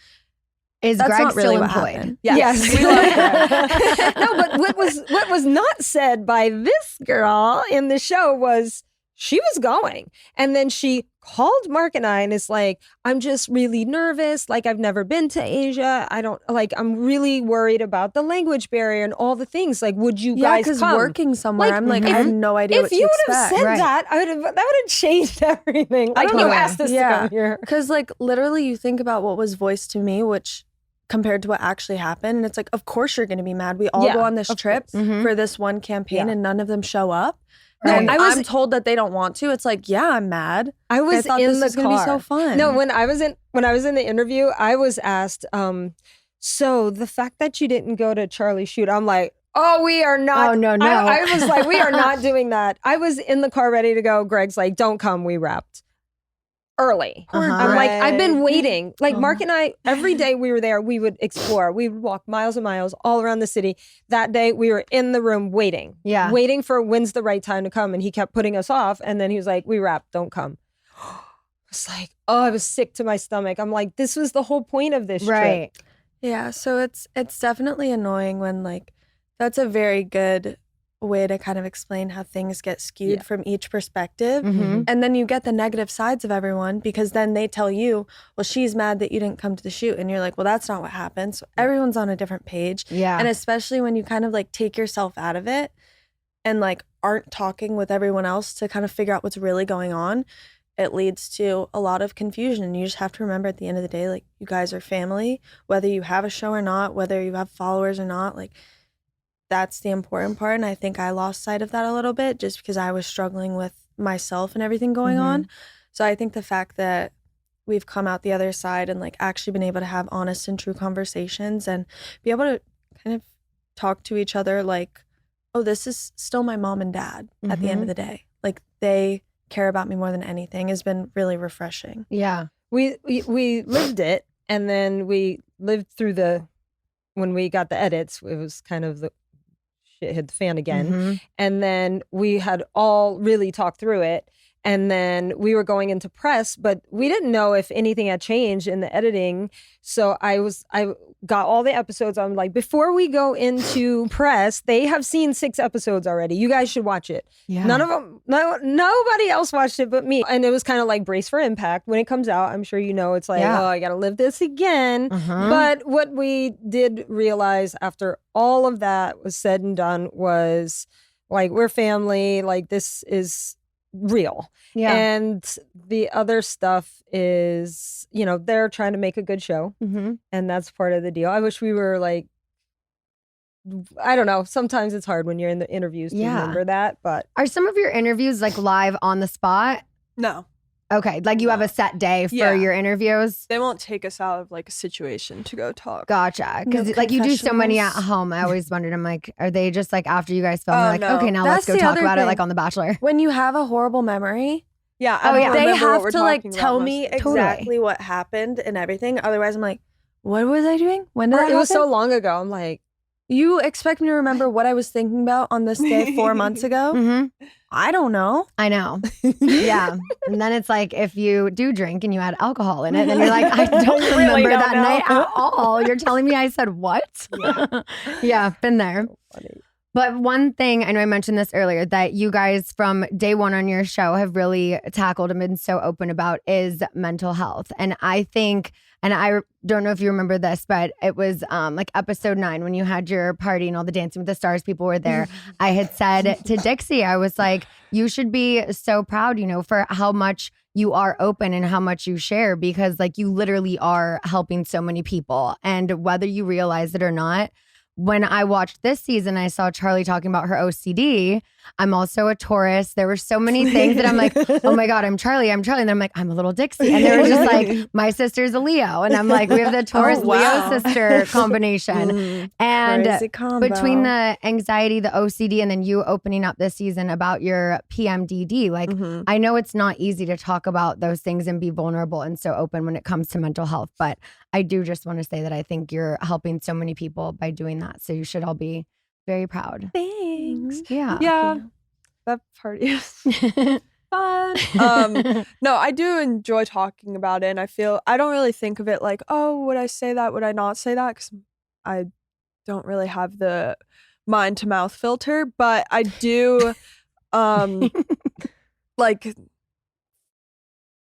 Is That's Greg not really still what employed? happened. yes. we love Greg. No, but what was not said by this girl in the show was she was going, and then she called Mark and I and is like, I'm just really nervous. I've never been to Asia. I don't I'm really worried about the language barrier and all the things. Would you Yeah, guys because come? working somewhere, I'm I if- have no idea If what to you would have expect. said Right. that, that would have changed everything. I You totally- asked us to Yeah. come here. Because literally, you think about what was voiced to me, which compared to what actually happened, and it's of course you're going to be mad. We all Yeah, go on this of trip course. Mhm. for this one campaign, Yeah. and none of them show up. No, And I was- I'm told that they don't want to. It's yeah, I'm mad. I was I thought in this the was car. going to be so fun. No, when I was in the interview, I was asked, so the fact that you didn't go to Charlie's shoot, I'm like, oh, we are not. Oh, no. I was like, we are not doing that. I was in the car ready to go. Greg's like, don't come. We wrapped. early. Uh-huh. I'm like, I've been waiting. Like Mark Oh. and I, every day we were there, we would explore. We would walk miles and miles all around the city. That day we were in the room waiting. Yeah. Waiting for when's the right time to come. And he kept putting us off. And then he was like, we wrapped, don't come. It's like, oh, I was sick to my stomach. I'm like, this was the whole point of this trip. Right. Yeah, so it's definitely annoying when like that's a very good way to kind of explain how things get skewed Yeah. from each perspective. Mm-hmm. And then you get the negative sides of everyone because then they tell you, well, she's mad that you didn't come to the shoot. And you're like, well, that's not what happened. So everyone's on a different page. Yeah. And especially when you kind of like take yourself out of it and like aren't talking with everyone else to kind of figure out what's really going on, it leads to a lot of confusion. And you just have to remember at the end of the day, like you guys are family, whether you have a show or not, whether you have followers or not, like that's the important part. And I think I lost sight of that a little bit just because I was struggling with myself and everything going on. So I think the fact that we've come out the other side and like actually been able to have honest and true conversations and be able to kind of talk to each other like, oh, this is still my mom and dad at the end of the day. Like they care about me more than anything has been really refreshing. Yeah. We lived it. And then we lived through when we got the edits, it was kind of the shit hit the fan again. Mhm. And then we had all really talked through it. And then we were going into press, but we didn't know if anything had changed in the editing. So I got all the episodes. I'm like, before we go into press, they have seen 6 episodes already. You guys should watch it. Yeah. None of them, nobody else watched it but me. And it was kind of like brace for impact. When it comes out, I'm sure you know, it's like, Yeah. oh, I got to live this again. Uh-huh. But what we did realize after all of that was said and done was like, we're family. Like this is real. Yeah. And the other stuff is, they're trying to make a good show. Mhm. And that's part of the deal. I wish we were like, I don't know. Sometimes it's hard when you're in the interviews to Yeah. remember that, but Are some of your interviews like live on the spot? No, Okay. Like you have No. a set day for Yeah. your interviews? they won't take us out of like a situation to go talk. Gotcha. Because No like you do so many at confessionals. home. I always wondered, I'm like, are they just like after you guys film, Oh, they're like, no. okay, now let's That's go the talk other about it thing. like on The Bachelor? When you have a horrible memory, Yeah, Oh, I don't yeah. they remember what have we're to like talking about tell most me of the time. exactly what happened and everything. Otherwise, I'm like, what was I doing? When did that it was so happen? long ago. I'm like, You expect me to remember what I was thinking about on this day 4 months ago? Mm-hmm. I don't know. I know. Yeah. And then it's like if you do drink and you add alcohol in it, then you're like, I don't Really remember don't that know. night at all. You're telling me I said what? Yeah, been there. funny. But one thing, I know I mentioned this earlier, that you guys from day one on your show have really tackled and been so open about is mental health. And I think, and I don't know if you remember this, but it was like episode 9 when you had your party and all the Dancing with the Stars people were there. I had said to Dixie, I was like, you should be so proud, for how much you are open and how much you share, because like you literally are helping so many people. And whether you realize it or not, when I watched this season, I saw Charli talking about her OCD. I'm also a Taurus. There were so many things that I'm like, oh my God, I'm Charli. And then I'm like, I'm a little Dixie. And there was just like, my sister's a Leo. And I'm like, we have the Taurus wow. Leo sister combination. And Crazy combo. between the anxiety, the OCD, and then you opening up this season about your PMDD, like I know it's not easy to talk about those things and be vulnerable and so open when it comes to mental health. But I do just want to say that I think you're helping so many people by doing that. So you should all be very proud. Thanks. Yeah. Yeah, that party is fun. No, I do enjoy talking about it, and I don't really think of it like, oh, would I say that? Would I not say that? Because I don't really have the mind to mouth filter, but I do, like,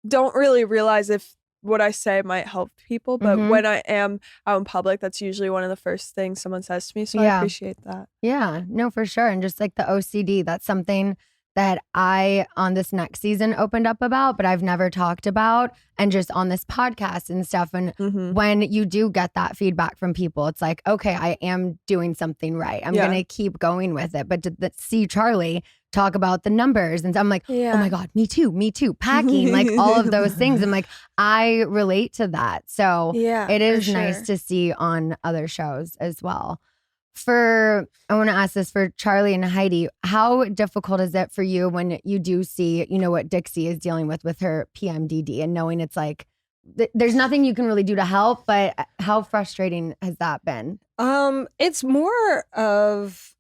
don't really realize if what I say might help people, but Mhm. when I am out in public, that's usually one of the first things someone says to me. So I Yeah. appreciate that. Yeah, no, for sure. And just like the OCD, that's something that I, on this next season, opened up about, but I've never talked about. And just on this podcast and stuff. And Mm-hmm. when you do get that feedback from people, it's like, okay, I am doing something right. I'm Yeah. going to keep going with it. But to see Charli talk about the numbers, and I'm like, Yeah. oh my God, me too, packing, like all of those things. I'm like, I relate to that. So Yeah. it is for nice sure. to see on other shows as well. I want to ask this for Charli and Heidi. How difficult is it for you when you do see, what Dixie is dealing with her PMDD and knowing it's like, there's nothing you can really do to help, but how frustrating has that been? It's more of,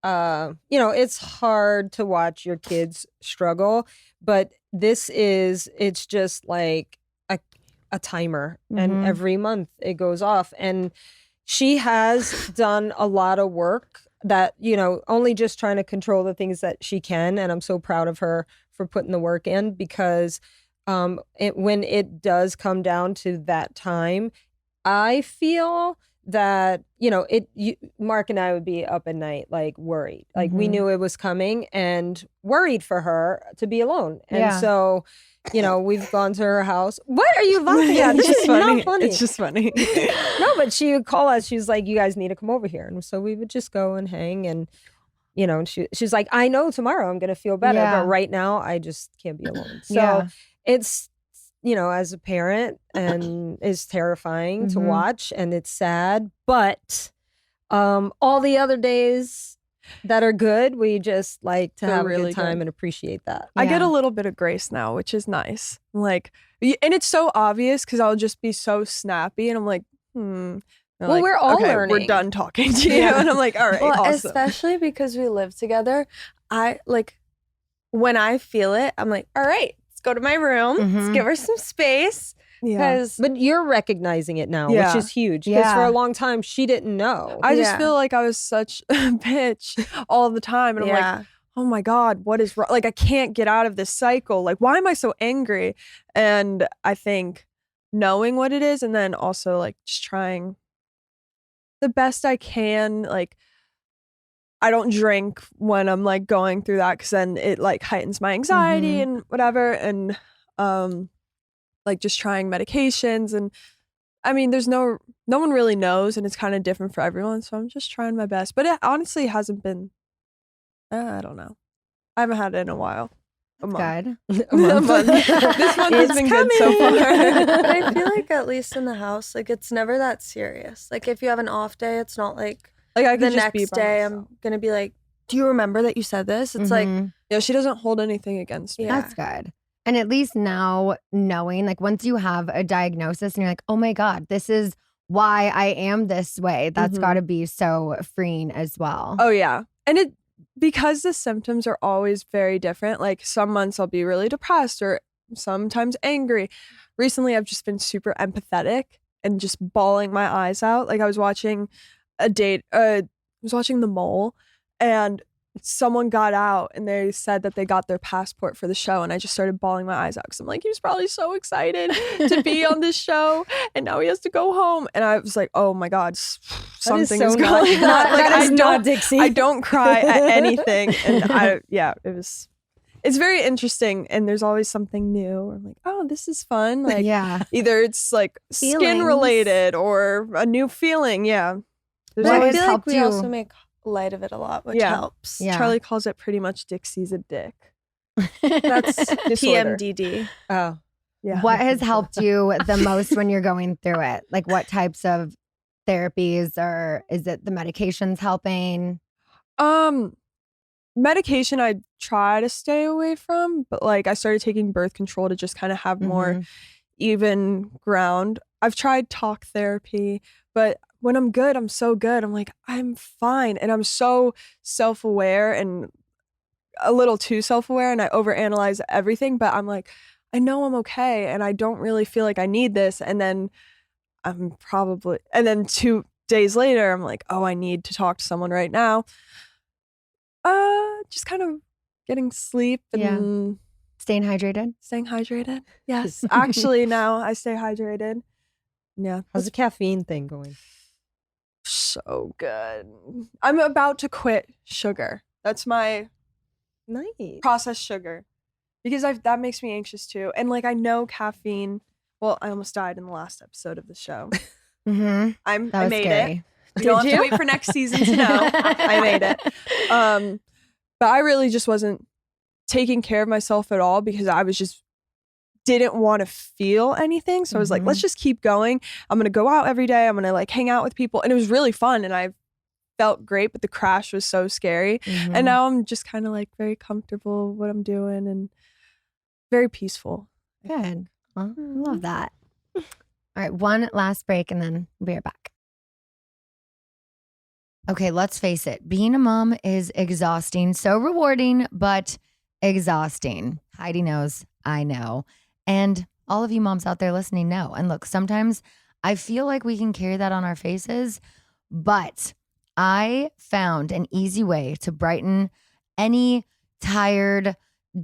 it's hard to watch your kids struggle, but it's just like a timer, and every month it goes off. And she has done a lot of work that, only just trying to control the things that she can. And I'm so proud of her for putting the work in, because when it does come down to that time, I feel that, Mark and I would be up at night, like worried, like we knew it was coming and worried for her to be alone. And so, we've gone to her house. What are you laughing at? This is funny. not funny. It's just funny. No, but she would call us. She's like, you guys need to come over here. And so we would just go and hang. And, and she's like, I know tomorrow I'm going to feel better. But right now I just can't be alone. So it's, as a parent, and is terrifying to watch, and it's sad. But all the other days that are good, we just like to have a good time and appreciate that. I get a little bit of grace now, which is nice. Like, and it's so obvious because I'll just be so snappy, and I'm like, Well, we're all learning. We're done talking to you, and I'm like, all right, well, awesome. Especially because we live together. I like when I feel it, I'm like, all right, let's go to my room. Let's give her some space. But you're recognizing it now, which is huge. Because for a long time, she didn't know. I just feel like I was such a bitch all the time. And I'm like, oh my God, what is wrong? Like, I can't get out of this cycle. Like, why am I so angry? And I think knowing what it is, and then also like just trying the best I can. Like, I don't drink when I'm like going through that, because then it like heightens my anxiety and whatever. And like just trying medications, and I mean, there's no one really knows, and it's kind of different for everyone. So I'm just trying my best. But it honestly hasn't been. I don't know. I haven't had it in a while. A month. Good. A month. This month has been good so far. But I feel like at least in the house, like it's never that serious. Like if you have an off day, it's not like I the could just be next by day myself. I'm gonna be like, do you remember that you said this? It's like, Yeah, she doesn't hold anything against me. That's good. And at least now knowing, like once you have a diagnosis and you're like, oh my God, this is why I am this way. That's got to be so freeing as well. Oh yeah. And because the symptoms are always very different. Like some months I'll be really depressed or sometimes angry. Recently I've just been super empathetic and just bawling my eyes out. Like I was watching The Mole, and someone got out and they said that they got their passport for the show, and I just started bawling my eyes out because I'm like, he was probably so excited to be on this show, and now he has to go home. And I was like, oh my God, something is going on. That is not Dixie. I don't cry at anything, and it's very interesting, and there's always something new. I'm like, oh, this is fun. Like, either it's like skin related or a new feeling. Yeah. But I feel like we also make light of it a lot, which helps. Yeah. Charli calls it pretty much Dixie's a dick. That's PMDD. Oh, yeah. What has helped you the most when you're going through it? Like what types of therapies, or is it the medications helping? Medication I try to stay away from, but like I started taking birth control to just kind of have more even ground. I've tried talk therapy, but when I'm good, I'm so good. I'm like, I'm fine. And I'm so self-aware and a little too self-aware, and I overanalyze everything, but I'm like, I know I'm okay, and I don't really feel like I need this. And then and then 2 days later, I'm like, oh, I need to talk to someone right now. Just kind of getting sleep and Staying hydrated. Yes. Actually, now I stay hydrated. Yeah. how's the caffeine thing going? So good. I'm about to quit sugar. That's my Nice. processed sugar, because that makes me anxious too. And like I know caffeine. Well, I almost died in the last episode of the show. I made scary. it. You don't have to wait for next season to know. I made it. But I really just wasn't taking care of myself at all, because I was just didn't want to feel anything. So I was like, let's just keep going. I'm going to go out every day. I'm going to like hang out with people. And it was really fun. And I felt great, but the crash was so scary. Mhm. And now I'm just kind of like very comfortable with what I'm doing and very peaceful. Good. Well, I love that. All right, one last break and then we'll be right back. Okay, let's face it. Being a mom is exhausting. So rewarding, but exhausting. Heidi knows, I know. And all of you moms out there listening know. And look, sometimes I feel like we can carry that on our faces, but I found an easy way to brighten any tired,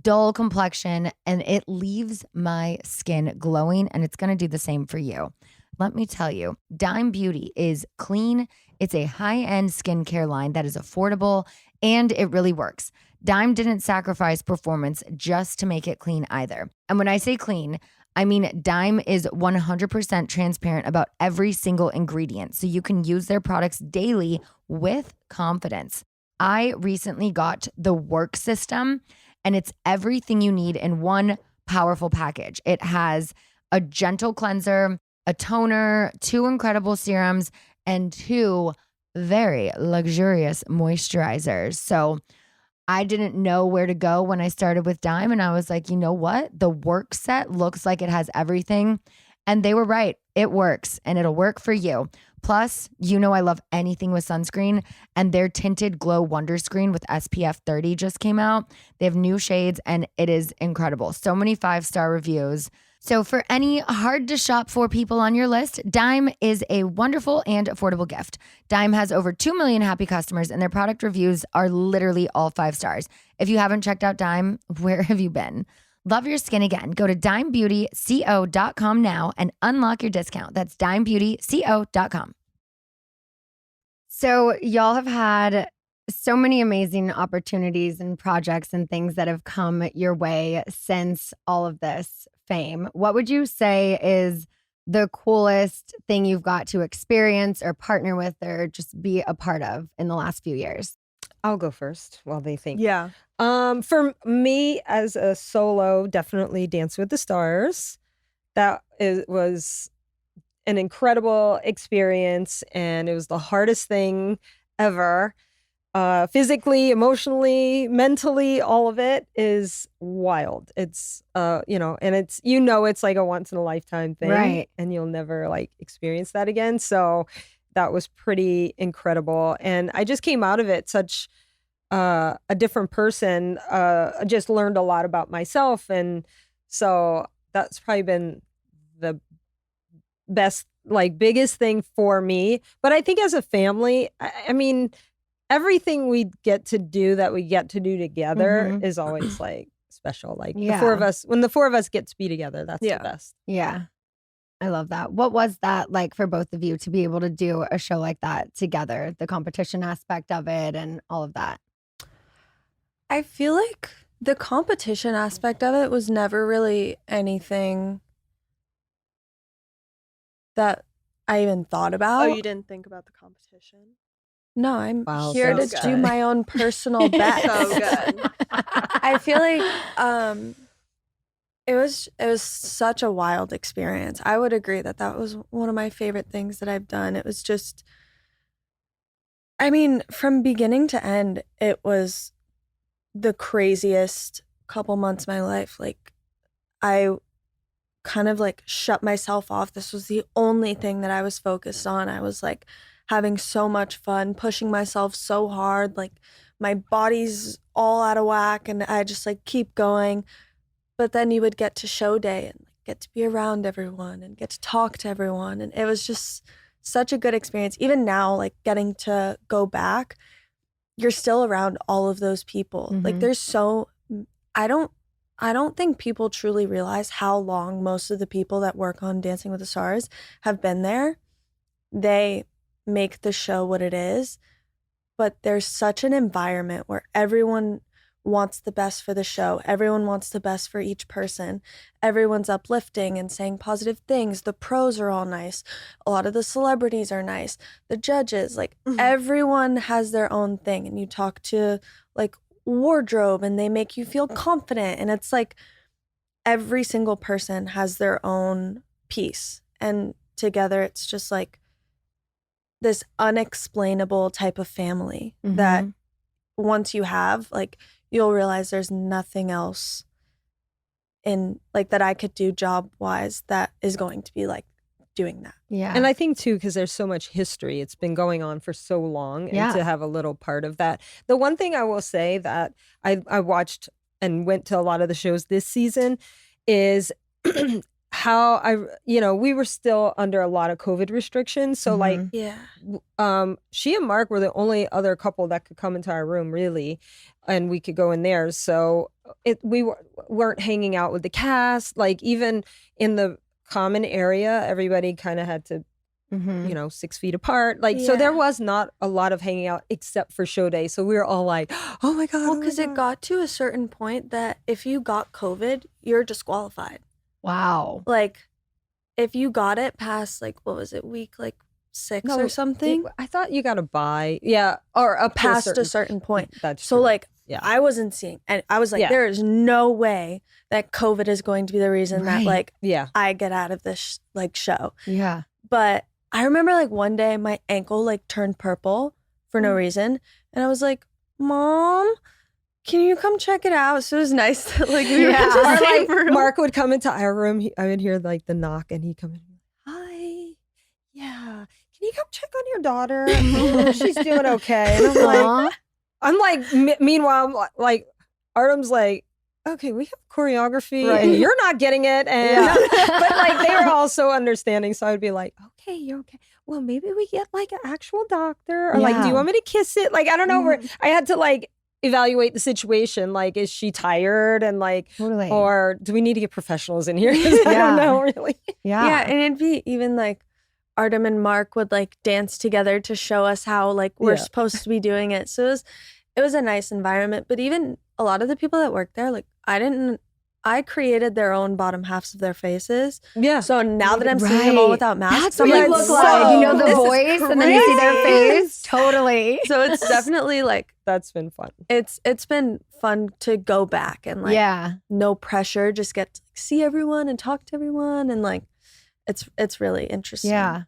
dull complexion, and it leaves my skin glowing, and it's going to do the same for you. Let me tell you, Dime Beauty is clean. It's a high-end skincare line that is affordable, and it really works. Dime didn't sacrifice performance just to make it clean either. And when I say clean, I mean Dime is 100% transparent about every single ingredient, so you can use their products daily with confidence. I recently got the work system, and it's everything you need in one powerful package. It has a gentle cleanser, a toner, 2 incredible serums, and 2 very luxurious moisturizers. So I didn't know where to go when I started with Dime, and I was like, you know what? The work set looks like it has everything. And they were right. It works, and it'll work for you. Plus, you know I love anything with sunscreen, and their tinted Glow Wonder Screen with SPF 30 just came out. They have new shades, and it is incredible. So many 5-star reviews. So for any hard to shop for people on your list, Dime is a wonderful and affordable gift. Dime has over 2 million happy customers, and their product reviews are literally all 5 stars. If you haven't checked out Dime, where have you been? Love your skin again. Go to dimebeautyco.com now and unlock your discount. That's dimebeautyco.com. So y'all have had so many amazing opportunities and projects and things that have come your way since all of this fame. What would you say is the coolest thing you've got to experience or partner with or just be a part of in the last few years? I'll go first while they think. Yeah. For me as a solo, definitely Dance with the Stars. Was an incredible experience, and it was the hardest thing ever. Physically, emotionally, mentally, all of it is wild. It's and it's it's like a once in a lifetime thing, Right. and you'll never like experience that again. So that was pretty incredible, and I just came out of it such a different person. I just learned a lot about myself, and so that's probably been the best, like biggest thing for me. But I think as a family, I mean, everything we get to do together is always like special. Like the four of us, when the 4 of us get to be together, that's the best. Yeah. I love that. What was that like for both of you to be able to do a show like that together, the competition aspect of it and all of that? I feel like the competition aspect of it was never really anything that I even thought about. Oh, you didn't think about the competition? No, I'm Wow, here to so do good. my own personal best. So good. I feel like it was such a wild experience. I would agree that was one of my favorite things that I've done. It was just, I mean, from beginning to end, it was the craziest couple months of my life. Like, I kind of like shut myself off. This was the only thing that I was focused on. I was like having so much fun, pushing myself so hard. Like, my body's all out of whack, and I just like keep going. But then you would get to show day and get to be around everyone and get to talk to everyone. And it was just such a good experience. Even now, like getting to go back, you're still around all of those people. Like there's I don't think people truly realize how long most of the people that work on Dancing with the Stars have been there. They make the show what it is, but there's such an environment where everyone wants the best for the show. Everyone wants the best for each person. Everyone's uplifting and saying positive things. The pros are all nice. A lot of the celebrities are nice. The judges, like everyone has their own thing. And you talk to like wardrobe and they make you feel confident. And it's like every single person has their own piece. And together it's just like this unexplainable type of family that once you have, like, you'll realize there's nothing else in like that I could do job wise that is going to be like doing that. Yeah. And I think too, because there's so much history, it's been going on for so long, and Yeah. to have a little part of that. The one thing I will say that I watched and went to a lot of the shows this season is how we were still under a lot of COVID restrictions. So like, Yeah. she and Mark were the only other couple that could come into our room, really, and we could go in theirs. So we weren't hanging out with the cast. Like, even in the common area, everybody kind of had to, 6 feet apart. Like, so there was not a lot of hanging out except for show day. So we were all like, oh my God. Well, because it got to a certain point that if you got COVID, you're disqualified. Wow. Like, if you got it past, like, what was it, week like 6 or something? I thought you got to buy. Yeah. Or up Past a certain point. That's so true. like, Yeah. I wasn't seeing, and I was like, Yeah. there is no way that COVID is going to be the reason that Right. like Yeah. I get out of this like show. Yeah. But I remember like one day my ankle like turned purple for no reason, and I was like, Mom, can you come check it out? So it was nice that like we were Yeah. in the Or same like room. Mark would come into our room. I would hear like the knock, and he'd come in. Hi, yeah. Can you come check on your daughter? She's doing okay. And Aw. I'm like, meanwhile, like Artem's like, okay, we have choreography, Right. and you're not getting it, and Yeah. but like they were all so understanding. So I'd be like, okay, you're okay. Well, maybe we get like an actual doctor, or like, do Yeah. you want me to kiss it? Like, I don't know. Where I had to like evaluate the situation. Like, is she tired? And like, Totally. or do we need to get professionals in here? 'Cause I Yeah. don't know really. yeah. Yeah, and it'd be even like Artem and Mark would like dance together to show us how like we're Yeah. supposed to be doing it. So it was a nice environment. But even a lot of the people that worked there, like I created their own bottom halves of their faces. Yeah. So now that I'm seeing them all Right. without masks, That's I'm what you like, look so- like. You know the this is voice, and then you see their crazy. face. Totally. So it's definitely like That's been fun. it's been fun to go back and like yeah. no pressure, just get to see everyone and talk to everyone, and like it's really interesting. Yeah.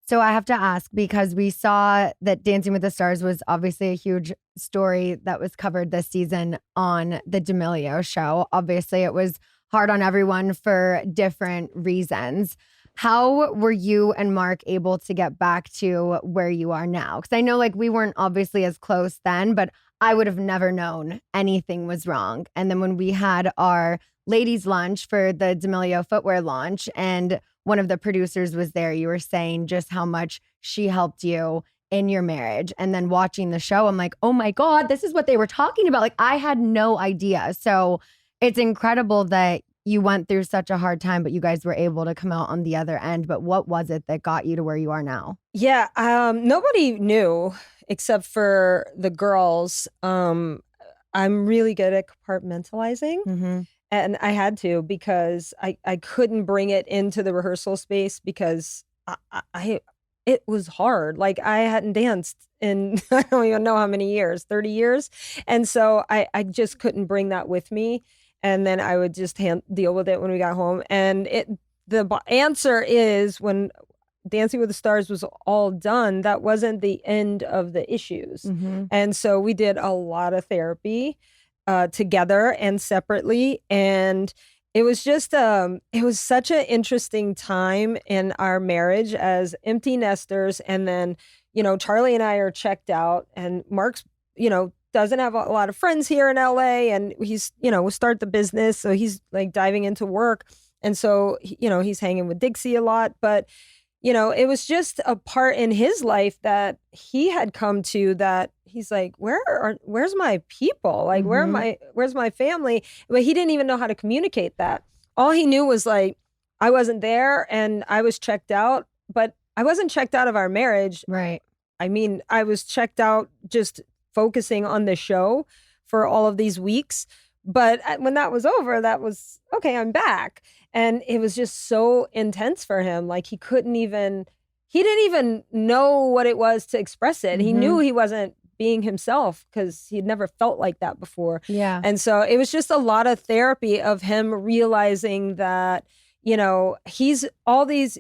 So I have to ask, because we saw that Dancing with the Stars was obviously a huge story that was covered this season on the D'Amelio show. Obviously, it was hard on everyone for different reasons. How were you and Mark able to get back to where you are now? Because I know like we weren't obviously as close then, but I would have never known anything was wrong. And then when we had our ladies' lunch for the D'Amelio footwear launch, and one of the producers was there, you were saying just how much she helped you in your marriage. And then watching the show, I'm like, oh my God, this is what they were talking about. Like, I had no idea. So it's incredible that you went through such a hard time, but you guys were able to come out on the other end. But what was it that got you to where you are now? Yeah. Nobody knew except for the girls. I'm really good at compartmentalizing. Mm-hmm. And I had to, because I couldn't bring it into the rehearsal space, because it was hard. Like, I hadn't danced in I don't even know how many years, 30 years. And so I just couldn't bring that with me. And then I would just deal with it when we got home. And the answer is, when Dancing with the Stars was all done, that wasn't the end of the issues. Mm-hmm. And so we did a lot of therapy together and separately. And it was just, it was such an interesting time in our marriage as empty nesters. And then, Charli and I are checked out, and Mark's, doesn't have a lot of friends here in LA, and he's, we start the business. So he's like diving into work. And so, he's hanging with Dixie a lot, but it was just a part in his life that he had come to, that he's like, where's my people? Like, where's my family? But he didn't even know how to communicate that. All he knew was like, I wasn't there and I was checked out, but I wasn't checked out of our marriage. Right. I mean, I was checked out just focusing on the show for all of these weeks. But when that was over, that was, okay, I'm back. And it was just so intense for him. Like, he didn't even know what it was to express it. He knew he wasn't being himself, because he'd never felt like that before. Yeah. And so it was just a lot of therapy of him realizing that, he's all these,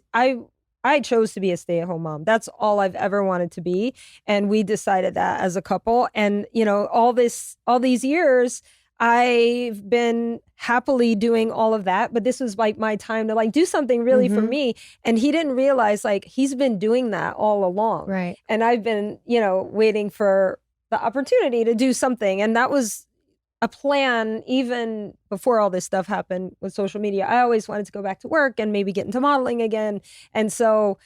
I chose to be a stay-at-home mom. That's all I've ever wanted to be. And we decided that as a couple. And, all these years, I've been happily doing all of that. But this was like my time to like do something really for me. And he didn't realize like he's been doing that all along. Right. And I've been, waiting for the opportunity to do something. And that was a plan even before all this stuff happened with social media. I always wanted to go back to work and maybe get into modeling again. And so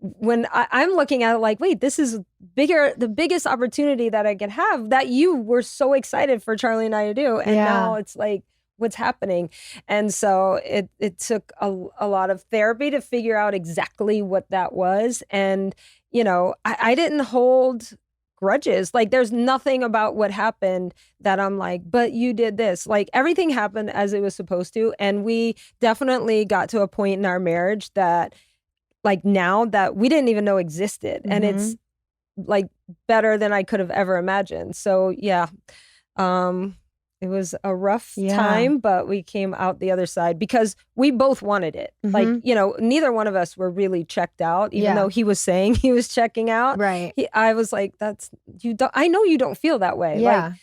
when I'm looking at it like, wait, this is the biggest opportunity that I can have that you were so excited for Charli and I to do. And now it's like, what's happening? And so it took a lot of therapy to figure out exactly what that was. And, I didn't hold grudges. Like there's nothing about what happened that I'm like, but you did this. Like everything happened as it was supposed to. And we definitely got to a point in our marriage that like now that we didn't even know existed. And it's like better than I could have ever imagined. So yeah, it was a rough time, but we came out the other side because we both wanted it. Like, neither one of us were really checked out, even though he was saying he was checking out. Right. I was like, I know you don't feel that way. Yeah. Like,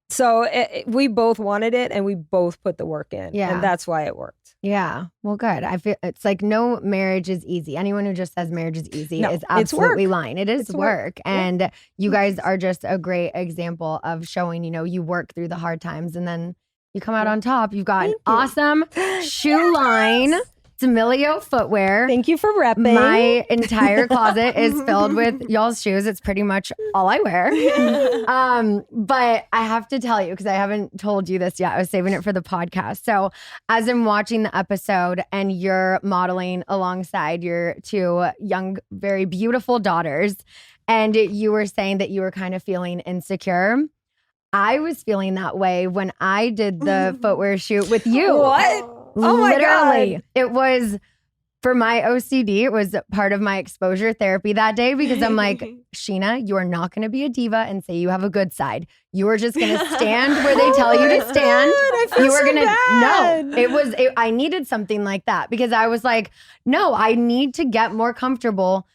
so we both wanted it and we both put the work in. Yeah. And that's why it worked. Yeah. Well, good. I feel it's like no marriage is easy. Anyone who just says marriage is easy No, is it's absolutely work. lying. It is It's work. work. And you guys are just a great example of showing, you work through the hard times and then you come out on top. You've got an awesome shoe line. D'Amelio footwear. Thank you for repping. My entire closet is filled with y'all's shoes. It's pretty much all I wear. But I have to tell you, because I haven't told you this yet. I was saving it for the podcast. So as I'm watching the episode and you're modeling alongside your two young, very beautiful daughters, and you were saying that you were kind of feeling insecure. I was feeling that way when I did the footwear shoot with you. What? Oh my Literally. God. It was for my OCD. It was part of my exposure therapy that day because I'm like, Scheana, you are not going to be a diva and say you have a good side. You are just going to stand where they tell you to stand. I feel You are so gonna bad. no. I needed something like that because I was like, no, I need to get more comfortable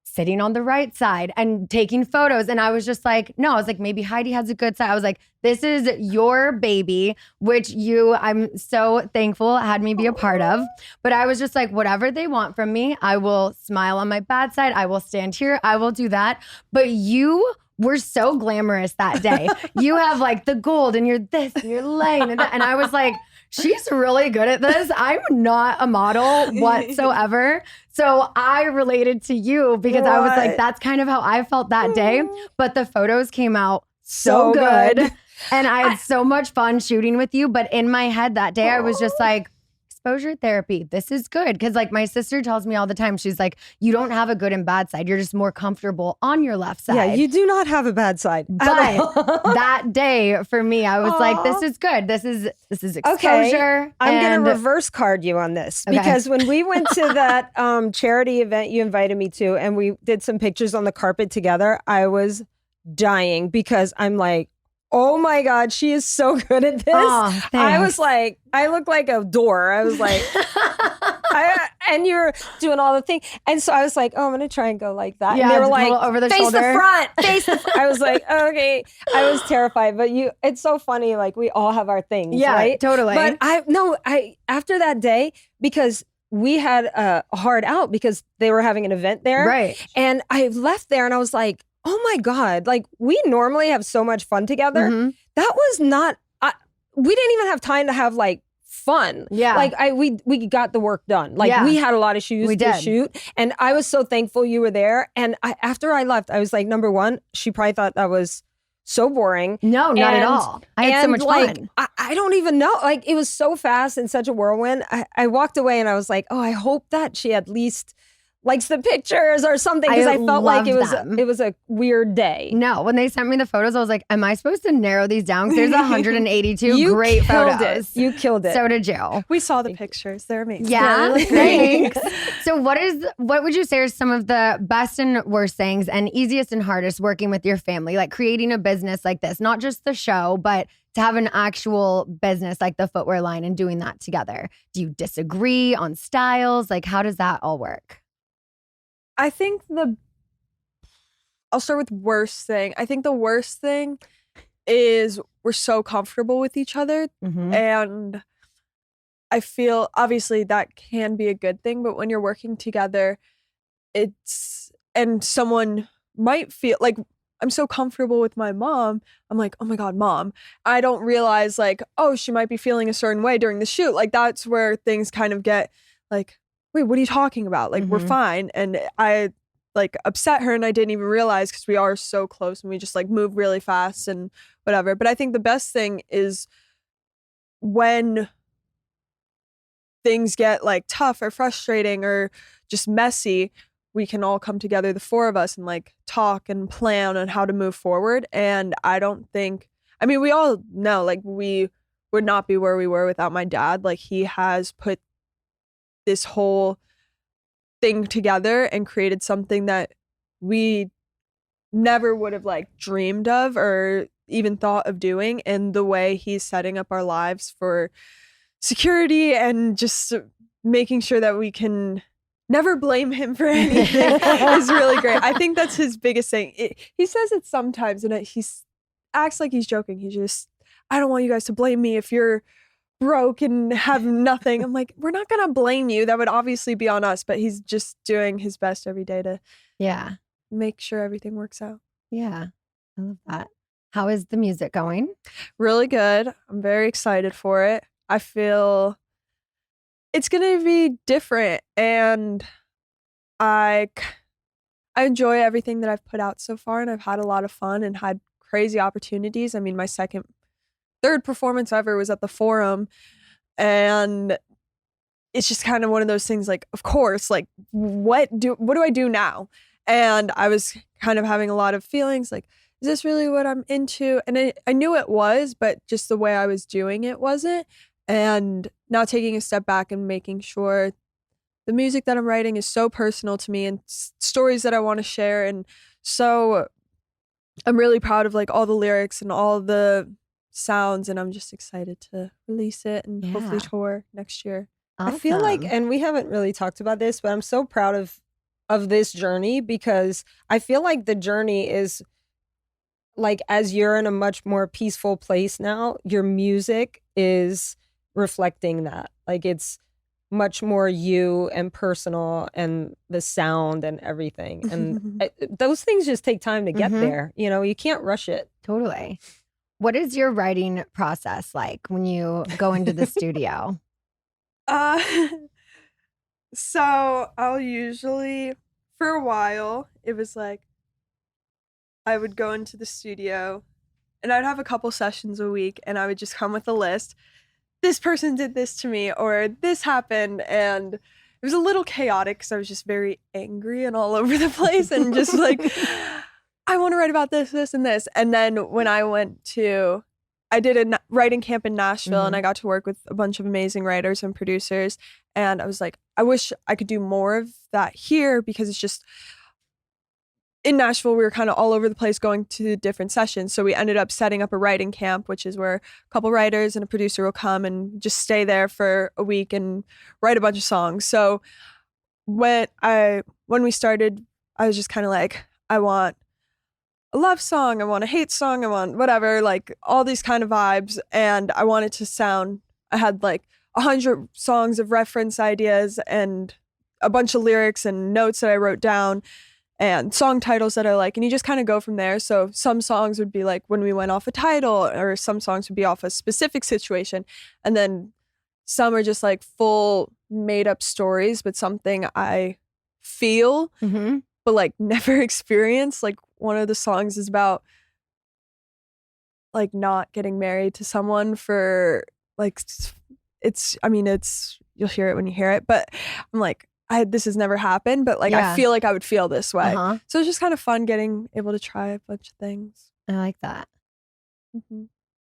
sitting on the right side and taking photos. And I was just like, no, I was like, maybe Heidi has a good side. I was like, this is your baby, which I'm so thankful had me be a part of. But I was just like, whatever they want from me, I will smile on my bad side. I will stand here. I will do that. But you were so glamorous that day. You have like the gold and you're this and you're laying and that. And I was like, she's really good at this. I'm not a model whatsoever. So I related to you because I was like, that's kind of how I felt that day. But the photos came out so good. And I had so much fun shooting with you. But in my head that day, I was just like, exposure therapy, this is good. Because like my sister tells me all the time, she's like, you don't have a good and bad side. You're just more comfortable on your left side. Yeah, you do not have a bad side. But that day for me, I was like, this is good. This is exposure. Okay. I'm going to reverse card you on this because when we went to that charity event you invited me to and we did some pictures on the carpet together, I was dying because I'm like, oh my God, she is so good at this. Oh, I was like, I look like a door. I was like, and you're doing all the things. And so I was like, oh, I'm going to try and go like that. Yeah, and they were just a like, little over the face shoulder. the front, face the front. I was like, okay. I was terrified, but it's so funny. Like we all have our things, right? Totally. But after that day, because we had a hard out because they were having an event there. Right. And I left there and I was like, oh my God, like we normally have so much fun together. Mm-hmm. That was not, we didn't even have time to have like fun. Yeah. Like we got the work done. Like we had a lot of shoes to shoot. And I was so thankful you were there. And after I left, I was like, number one, she probably thought that was so boring. No, not at all. I had so much fun. I don't even know. Like it was so fast and such a whirlwind. I walked away and I was like, oh, I hope that she at least likes the pictures or something because I felt like it was a weird day. No, when they sent me the photos, I was like, am I supposed to narrow these down? Because there's 182 great photos. You killed it. So did you. We saw the pictures. They're amazing. Yeah, thanks. So what would you say are some of the best and worst things and easiest and hardest working with your family? Like creating a business like this, not just the show, but to have an actual business like the footwear line and doing that together. Do you disagree on styles? Like how does that all work? I think I'll start with worst thing. I think the worst thing is we're so comfortable with each other, and I feel obviously that can be a good thing, but when you're working together, and someone might feel like I'm so comfortable with my mom. I'm like, oh my God, mom. I don't realize like, oh, she might be feeling a certain way during the shoot. Like that's where things kind of get like, wait, what are you talking about? Like we're fine. And I like upset her and I didn't even realize because we are so close and we just like move really fast and whatever. But I think the best thing is when things get like tough or frustrating or just messy, we can all come together, the four of us, and like talk and plan on how to move forward. And I don't think, I mean, we all know like we would not be where we were without my dad. Like he has put this whole thing together and created something that we never would have like dreamed of or even thought of doing. And the way he's setting up our lives for security and just making sure that we can never blame him for anything is really great. I think that's his biggest thing. He says it sometimes and he acts like he's joking. He just, I don't want you guys to blame me if you're broke and have nothing. I'm like, we're not going to blame you. That would obviously be on us, but he's just doing his best every day to make sure everything works out. Yeah. I love that. How is the music going? Really good. I'm very excited for it. I feel it's going to be different and I enjoy everything that I've put out so far and I've had a lot of fun and had crazy opportunities. I mean, my third performance ever was at the Forum and it's just kind of one of those things like, of course, like what do I do now? And I was kind of having a lot of feelings like, is this really what I'm into? And I knew it was, but just the way I was doing it wasn't. And now taking a step back and making sure the music that I'm writing is so personal to me and stories that I want to share. And so I'm really proud of like all the lyrics and all the sounds. And I'm just excited to release it and hopefully tour next year. Awesome. I feel like, and we haven't really talked about this, but I'm so proud of this journey because I feel like the journey is like, as you're in a much more peaceful place now, your music is reflecting that. Like it's much more you and personal and the sound and everything. And those things just take time to get there. You know, you can't rush it. Totally. What is your writing process like when you go into the studio? So I'll usually, for a while, it was like I would go into the studio and I'd have a couple sessions a week and I would just come with a list. This person did this to me or this happened. And it was a little chaotic because I was just very angry and all over the place and just like, I want to write about this, this, and this. And then when I did a writing camp in Nashville and I got to work with a bunch of amazing writers and producers. And I was like, I wish I could do more of that here because it's just, in Nashville, we were kind of all over the place going to different sessions. So we ended up setting up a writing camp, which is where a couple writers and a producer will come and just stay there for a week and write a bunch of songs. So when we started, I was just kind of like, I want a love song, I want a hate song, I want whatever, like all these kind of vibes. And I wanted to sound, I had like 100 songs of reference ideas and a bunch of lyrics and notes that I wrote down and song titles that I like, and you just kind of go from there. So some songs would be like when we went off a title, or some songs would be off a specific situation. And then some are just like full made up stories, but something I feel, but like never experienced. Like one of the songs is about like not getting married to someone for like, you'll hear it when you hear it, but I'm like, this has never happened, but like I feel like I would feel this way. So it's just kind of fun getting able to try a bunch of things. I like that.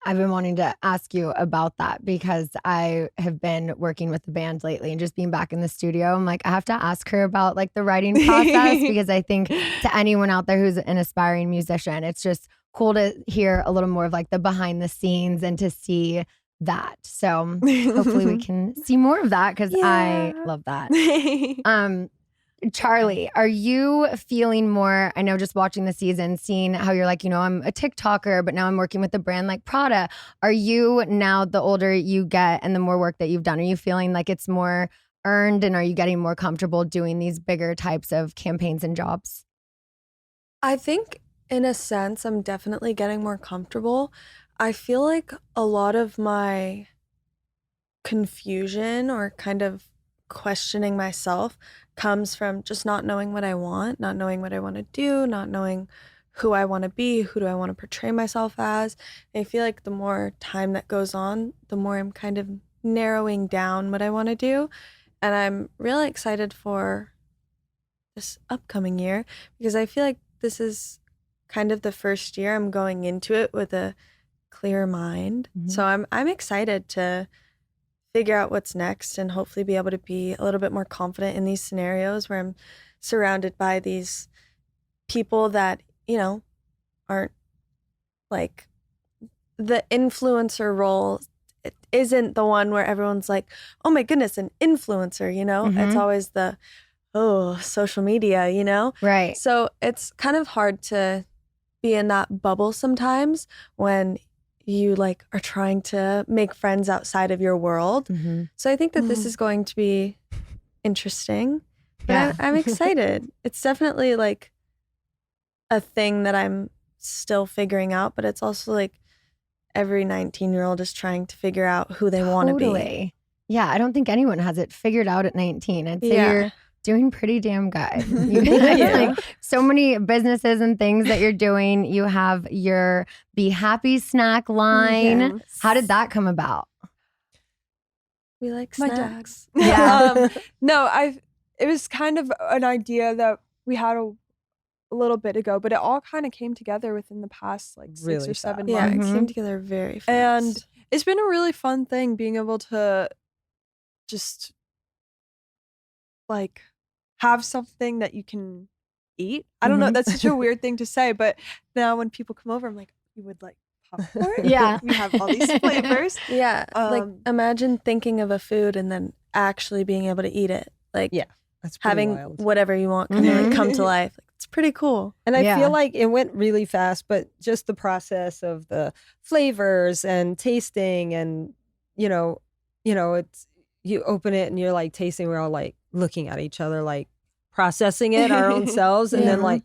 I've been wanting to ask you about that because I have been working with the band lately and just being back in the studio. I'm like, I have to ask her about like the writing process because I think to anyone out there who's an aspiring musician, it's just cool to hear a little more of like the behind the scenes and to see that. So hopefully we can see more of that because I love that. Charli, are you feeling more? I know just watching the season, seeing how you're like, I'm a TikToker, but now I'm working with a brand like Prada. Are you now, the older you get and the more work that you've done, are you feeling like it's more earned, and are you getting more comfortable doing these bigger types of campaigns and jobs? I think in a sense, I'm definitely getting more comfortable. I feel like a lot of my confusion or kind of questioning myself comes from just not knowing what I want, not knowing what I want to do, not knowing who I want to be, who do I want to portray myself as. And I feel like the more time that goes on, the more I'm kind of narrowing down what I want to do. And I'm really excited for this upcoming year because I feel like this is kind of the first year I'm going into it with a clear mind. Mhm. So I'm excited to figure out what's next and hopefully be able to be a little bit more confident in these scenarios where I'm surrounded by these people that, aren't like the influencer role. It isn't the one where everyone's like, oh my goodness, an influencer, It's Mhm. always the, social media, Right. So it's kind of hard to be in that bubble sometimes when you are trying to make friends outside of your world. Mm-hmm. So I think that this is going to be interesting. But Yeah. I'm excited. It's definitely a thing that I'm still figuring out, but it's also every 19-year-old is trying to figure out who they want to be. Totally. Yeah, I don't think anyone has it figured out at 19. I'd say Yeah. you're doing pretty damn good. You Thank have you. so many businesses and things that you're doing. You have your Be Happy snack line. Yes. How did that come about? We like My snacks. dad. Yeah. No, it was kind of an idea that we had a little bit ago, but it all kind of came together within the past 6 Really or 7 Yeah, months. it Mhm. came together very fast. And it's been a really fun thing being able to just have something that you can eat. I don't know, Mhm. that's such a weird thing to say, but now when people come over, I'm like, you would like popcorn? Yeah. We have all these flavors. yeah, Um, imagine thinking of a food and then actually being able to eat it. Yeah, that's pretty Having wild. whatever you want kind of Mhm. come to life. It's pretty cool. And I Yeah. feel like it went really fast, but just the process of the flavors and tasting and, it's, you open it and you're tasting, we're all looking at each other, processing it our own selves. And then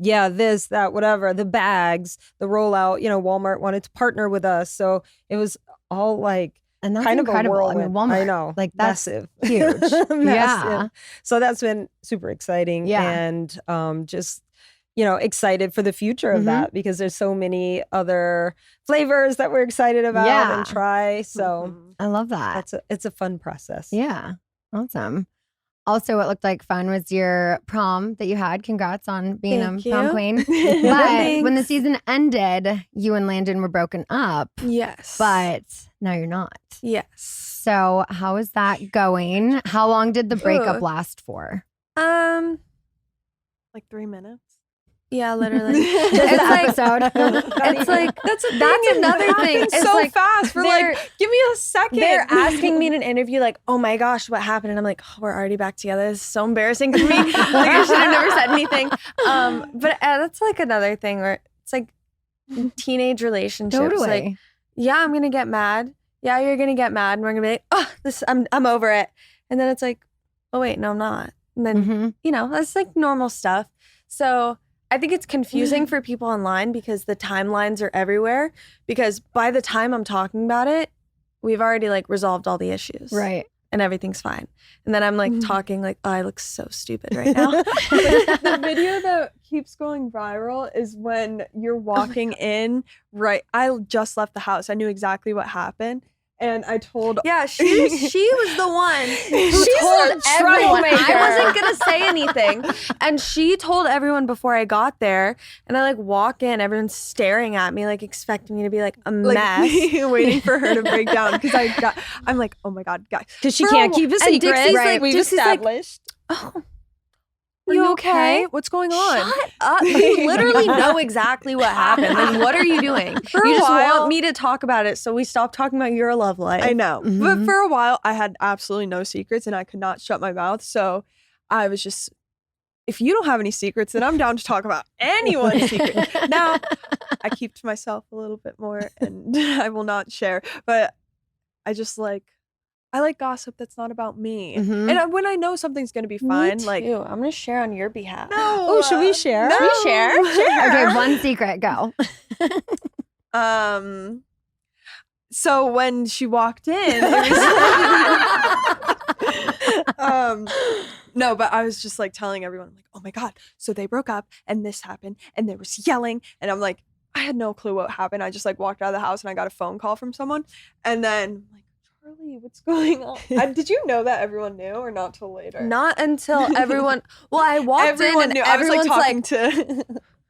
yeah, this, that, whatever, the bags, the rollout, Walmart wanted to partner with us. So it was all And that's kind incredible. of a I mean, whirlwind. Walmart. I know. That's massive. huge. Massive. Yeah. So that's been super exciting. Yeah. And just, excited for the future of Mhm. that because there's so many other flavors that we're excited about Yeah. and try. So mhm. I love that. it's a fun process. Yeah. Awesome. Also, what looked like fun was your prom that you had. Congrats on being Thank a prom you. queen. But Thanks. when the season ended, you and Landon were broken up, Yes. but now you're not. yes. So, how is that going? How long did the breakup Ugh. last for? 3 minutes. Yeah, literally. Just It's the like- episode. it's like That's a that's thing. another It thing. happens It's so like fast. We're they're- give me a second. They're asking me in an interview, oh my gosh, what happened? And I'm like, we're already back together. This is so embarrassing for me. I should have never said anything. But that's another thing where it's teenage relationships. Totally. Yeah, I'm gonna get mad. Yeah, you're gonna get mad, and we're gonna be I'm over it. And then it's oh wait, no, I'm not. And then Mhm. that's normal stuff. So I think it's confusing for people online because the timelines are everywhere. Because by the time I'm talking about it, we've already resolved all the issues. Right. And everything's fine. And then I'm talking oh, I look so stupid right now. The video that keeps going viral is when you're walking in. Right, I just left the house. I knew exactly what happened, and I told. Yeah, she was the one who She's told a everyone. I troublemaker. wasn't gonna say anything, and she told everyone before I got there. And I walk in, everyone's staring at me, expecting me to be a mess. waiting for her to break down because I'm oh my god, guys, Because she For a can't wh- keep a and secret. Dixie's right. We've Dixie's established. Oh, are you okay? What's going on? Shut up! You literally know exactly what happened. What are you doing? For You a just while- want me to talk about it, so we stop talking about your love life. I know, Mhm. but for a while I had absolutely no secrets and I could not shut my mouth. So I was just, if you don't have any secrets, then I'm down to talk about anyone's secret. Now, I keep to myself a little bit more and I will not share. But I just I like gossip that's not about me. Mhm. And when I know something's going to be fine, Me like, too. I'm gonna share on your behalf. no. Oh, should we share? No. Should we share? Okay, one secret, go. So when she walked in, it was no, but I was just like telling everyone, like, oh my God, so they broke up and this happened and there was yelling. And I'm like, I had no clue what happened. I just like walked out of the house and I got a phone call from someone. And then I'm like, Charli, what's going on? Did you know that everyone knew or not till later? Not until everyone. Well, I walked Everyone in and knew. I was like everyone's talking to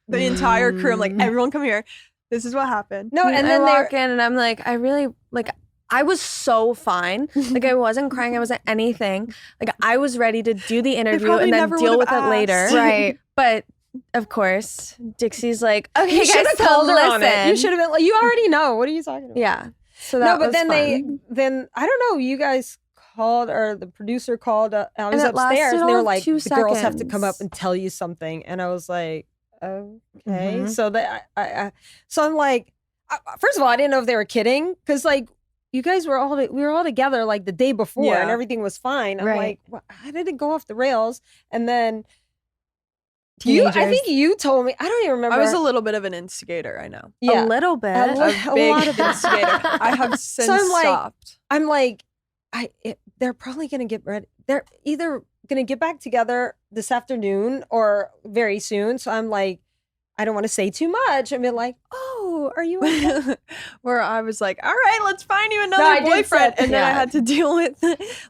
the entire crew. I'm like, everyone come here. This is what happened. No, and I then walk in and I'm like, I was so fine. Like I wasn't crying. I wasn't anything. Like I was ready to do the interview probably and then never deal with would've it later. asked. Right. But of course, Dixie's like, okay, you guys, should have so called her on it. You listen. should have been like, you already know. What are you talking about? Yeah. So that No, but was then fun. then I don't know. You guys called, or the producer called. I was it upstairs, lasted and they were all like, of 2 "The girls have to come up seconds. and tell you something." And I was like, "Okay." Mhm. So that so I'm like, first of all, I didn't know if they were kidding because like you guys we were all together like the day before, and Yeah. everything was fine. I'm Right. like, how did it go off the rails? And then I Teenagers. think you told me. I don't even remember. I was a little bit of an instigator, I know. yeah. A little bit. A li- A a big lot of instigator. I have since I'm like- stopped. I'm like, they're probably gonna get ready. They're either gonna get back together this afternoon or very soon. So I'm like, I don't want to say too much. I mean, like, oh, are you? Okay? Where I was like, all right, let's find you another I did boyfriend. say- And then I yeah. had to deal with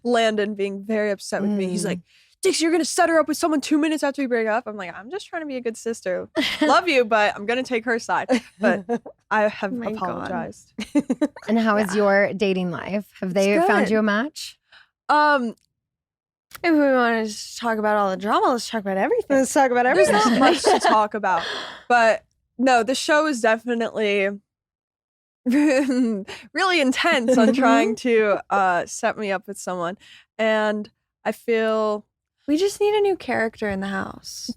Landon being very upset with me. He's like, Dixie, you're going to set her up with someone 2 minutes after we break up. I'm like, I'm just trying to be a good sister. Love you, but I'm going to take her side. But I have My God. apologized. And how is your dating life? Have they It's found good. you a match? If we want to talk about all the drama, let's talk about everything. Let's talk about There's everything. not much to talk about. But no, the show is definitely really intense on trying to set me up with someone. And I feel, We just need a new character in the house.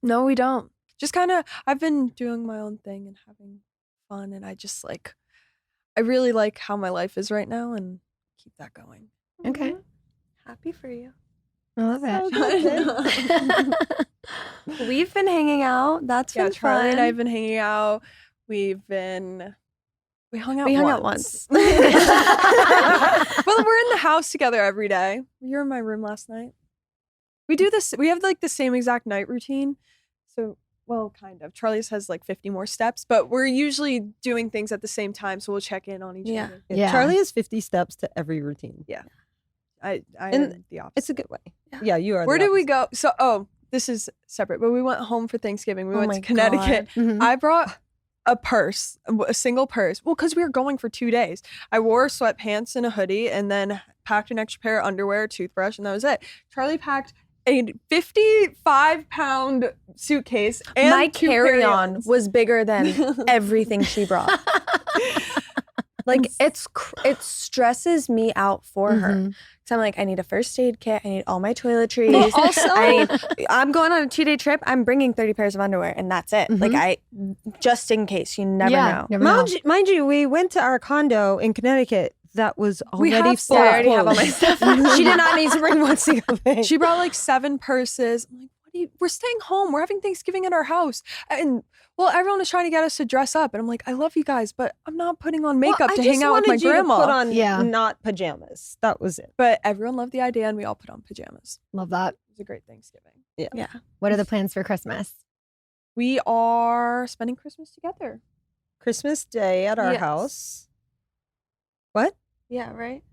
no, we don't. Just kind of, I've been doing my own thing and having fun. And I just I really like how my life is right now and keep that going. Okay. Happy for you. I love it. We've been hanging out. That's Yeah, been Charli fun. and I have been hanging out. We hung out once. Well, we're in the house together every day. You were in my room last night. We do this. We have like the same exact night routine. So, well, kind of. Charli's has like 50 more steps, but we're usually doing things at the same time. So we'll check in on each Yeah. other. Yeah. Charli has 50 steps to every routine. I And am the opposite. It's a good way. Yeah. Yeah, you are. Where the did we opposite. go? So, this is separate, but we went home for Thanksgiving. We Oh went my to Connecticut. Mhm. I brought a purse, a single purse. Well, because we were going for 2 days. I wore sweatpants and a hoodie and then packed an extra pair of underwear, a toothbrush, and that was it. Charli packed a 55-pound suitcase and My 2 carry-on carry-ons. was bigger than everything she brought. Like it stresses me out for her. Mhm. So I'm like, I need a first aid kit. I need all my toiletries. Also- I'm going on a 2-day trip. I'm bringing 30 pairs of underwear, and that's it. Like just in case. You never Yeah, know. never know. Mind you, we went to our condo in Connecticut that was We already have full stuff. of I already have all my clothes. stuff. She did not need to bring one single thing. She brought like 7 purses. I'm like, we're staying home. We're having Thanksgiving at our house. And well, everyone is trying to get us to dress up. And I'm like, I love you guys, but I'm not putting on makeup Well, to I hang just out with my wanted you to grandma. Put on Yeah. not pajamas. That was it. But everyone loved the idea and we all put on pajamas. Love that. It was a great Thanksgiving. Yeah. What are the plans for Christmas? We are spending Christmas together. Christmas Day at our Yes. house. What? Yeah, right?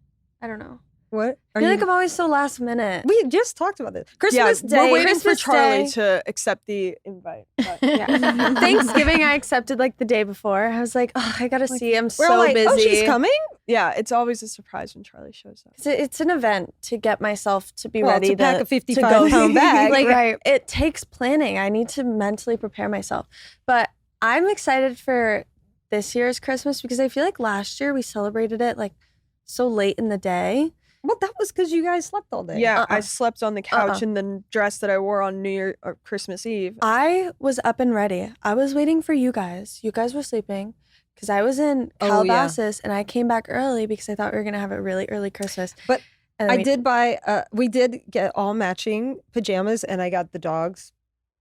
I don't know. What? I feel like I'm always so last minute. We just talked about this. Christmas Day. We're waiting Christmas for Charli Day. to accept the invite. But Yeah. Thanksgiving, I accepted like the day before. I was like, oh, I gotta see. I'm We're so like, busy. oh, she's coming? yeah, it's always a surprise when Charli shows up. It's an event to get myself to be Well, ready to pack a to 55-pound bag. Like, Right. it takes planning. I need to mentally prepare myself. But I'm excited for this year's Christmas because I feel like last year we celebrated it like so late in the day. Well, that was because you guys slept all day. Yeah, I Uh-uh. slept on the couch in the dress that I wore on New Year or Christmas Eve. I was up and ready. I was waiting for you guys. You guys were sleeping because I was in Oh, yeah. Calabasas and I came back early because I thought we were going to have a really early Christmas. But and then I did buy, we did get all matching pajamas, and I got the dogs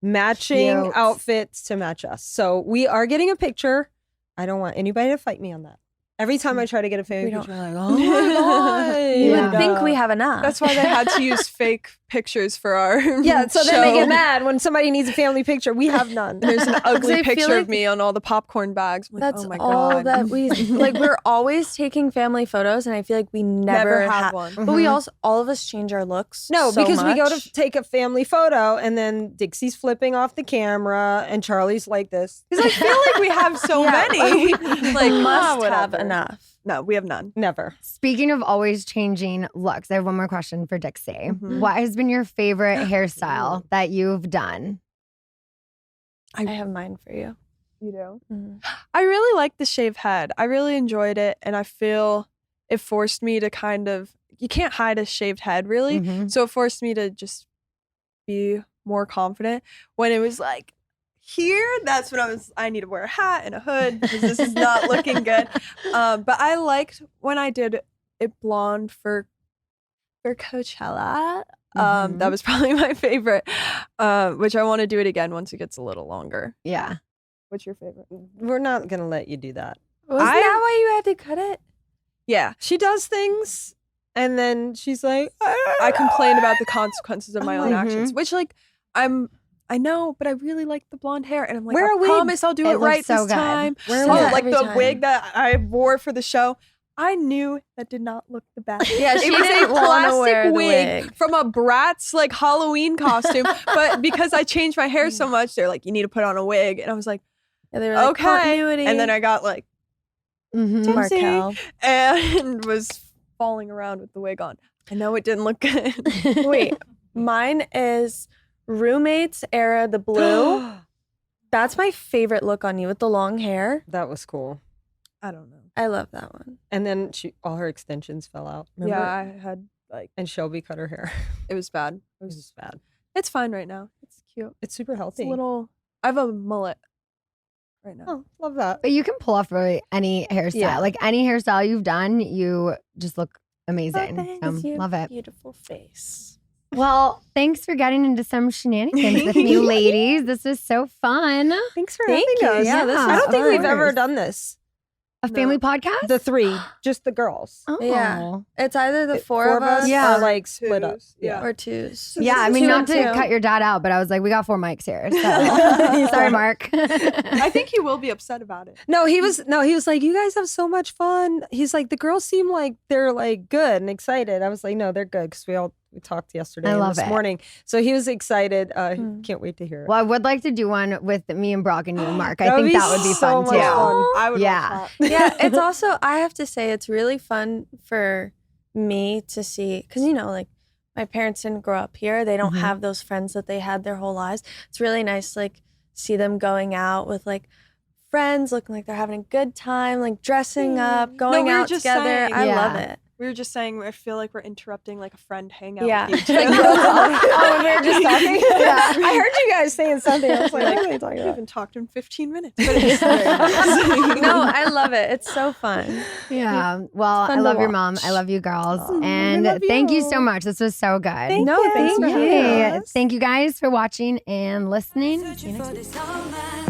matching Cute. outfits to match us. So we are getting a picture. I don't want anybody to fight me on that. Every time I try to get a family We don't- picture, I'm like, oh my God. You Yeah. would think we have enough. That's why they had to use fake pictures for our Yeah, so then they show. get mad when somebody needs a family picture. We have none. There's an I ugly feel picture like of me on all the popcorn bags. I'm like, That's oh my all God. that we like. We're always taking family photos, and I feel like we never have have one. But we also, all of us change our looks. No, so because we go much. to take a family photo, and then Dixie's flipping off the camera, and Charlie's like this. Because I feel like we have so Yeah. many. like, must have whatever. enough. No, we have none. Never. Speaking of always changing looks, I have one more question for Dixie. Mhm. What has been your favorite hairstyle that you've done? I have mine for you. You do? Mhm. I really like the shaved head. I really enjoyed it. And I feel it forced me to kind of, you can't hide a shaved head really. Mhm. So it forced me to just be more confident. When it was like here, that's when I need to wear a hat and a hood because this is not looking good. But I liked when I did it blonde for Coachella. That was probably my favorite, which I want to do it again once it gets a little longer. Yeah. What's your favorite? We're not going to let you do that. Wasn't that why you had to cut it? Yeah. She does things, and then she's like, I complain about the consequences of my own Mhm. actions, which like I know, but I really like the blonde hair, and I'm like, Wear a I wig. promise I'll do It it right looks so this good. time. Wear a So wig. good. like Every the time. wig that I wore for the show, I knew that did not look the best. Yeah, she it was didn't a wanna wear plastic the wig wig. from a Bratz like Halloween costume, but because I changed my hair so much, they're like, you need to put on a wig, and I was like, Yeah, they were like, okay. continuity. And then I got like Mhm. Markel. and was falling around with the wig on. I know it didn't look good. Wait, mine is roommates era, the blue. That's my favorite look on you with the long hair. That was cool. I don't know. I love that one. And then all her extensions fell out. Remember? Yeah, I had like And Shelby cut her hair. it was bad. It It was was bad. It's fine right now. It's cute. It's super It's healthy. a little. I have a mullet right now. Oh, love that. But you can pull off really any hairstyle. Yeah. Like any hairstyle you've done, you just look amazing. Thanks, you Love it. beautiful face. Well, thanks for getting into some shenanigans with me, ladies. This was so fun. Thanks for Thank having you. us. Yeah, this was I don't think fun. we've ever done this. A family podcast? The three, just the girls. Oh. Yeah. It's either the four Four of us Yeah. are like split up. Twos, yeah. or twos. Yeah, I mean, Two not and to two. cut your dad out, but I was like, we got 4 mics here. So. Sorry, Mark. I think he will be upset about it. No, he was like, you guys have so much fun. He's like, the girls seem like they're like good and excited. I was like, no, they're good because we talked yesterday I and love this it. morning. So he was excited. Can't wait to hear it. Well, I would like to do one with me and Brock and you and Mark. I That would think be that would be so fun much too. fun. I would Yeah. watch that. Yeah, it's also, I have to say, it's really fun for me to see, because, you know, like my parents didn't grow up here. They don't Mhm. have those friends that they had their whole lives. It's really nice, like, see them going out with, like, friends, looking like they're having a good time, like, dressing up, going we were out just together. saying- I Yeah. love it. We were just saying, I feel like we're interrupting like a friend hangout. Yeah. With you Like, two. real talk. Oh, we were just talking. Yeah. I heard you guys saying something. I was like, what are they talking We about? haven't talked in 15 minutes. But it's very nice. No, I love it. It's so fun. Yeah. Well, fun I to love your mom. watch. I love you girls. Aw, and we love thank you you. so much. This was so good. No, thanks for having Yay. us. Thank you guys for watching and listening. Searching for this all my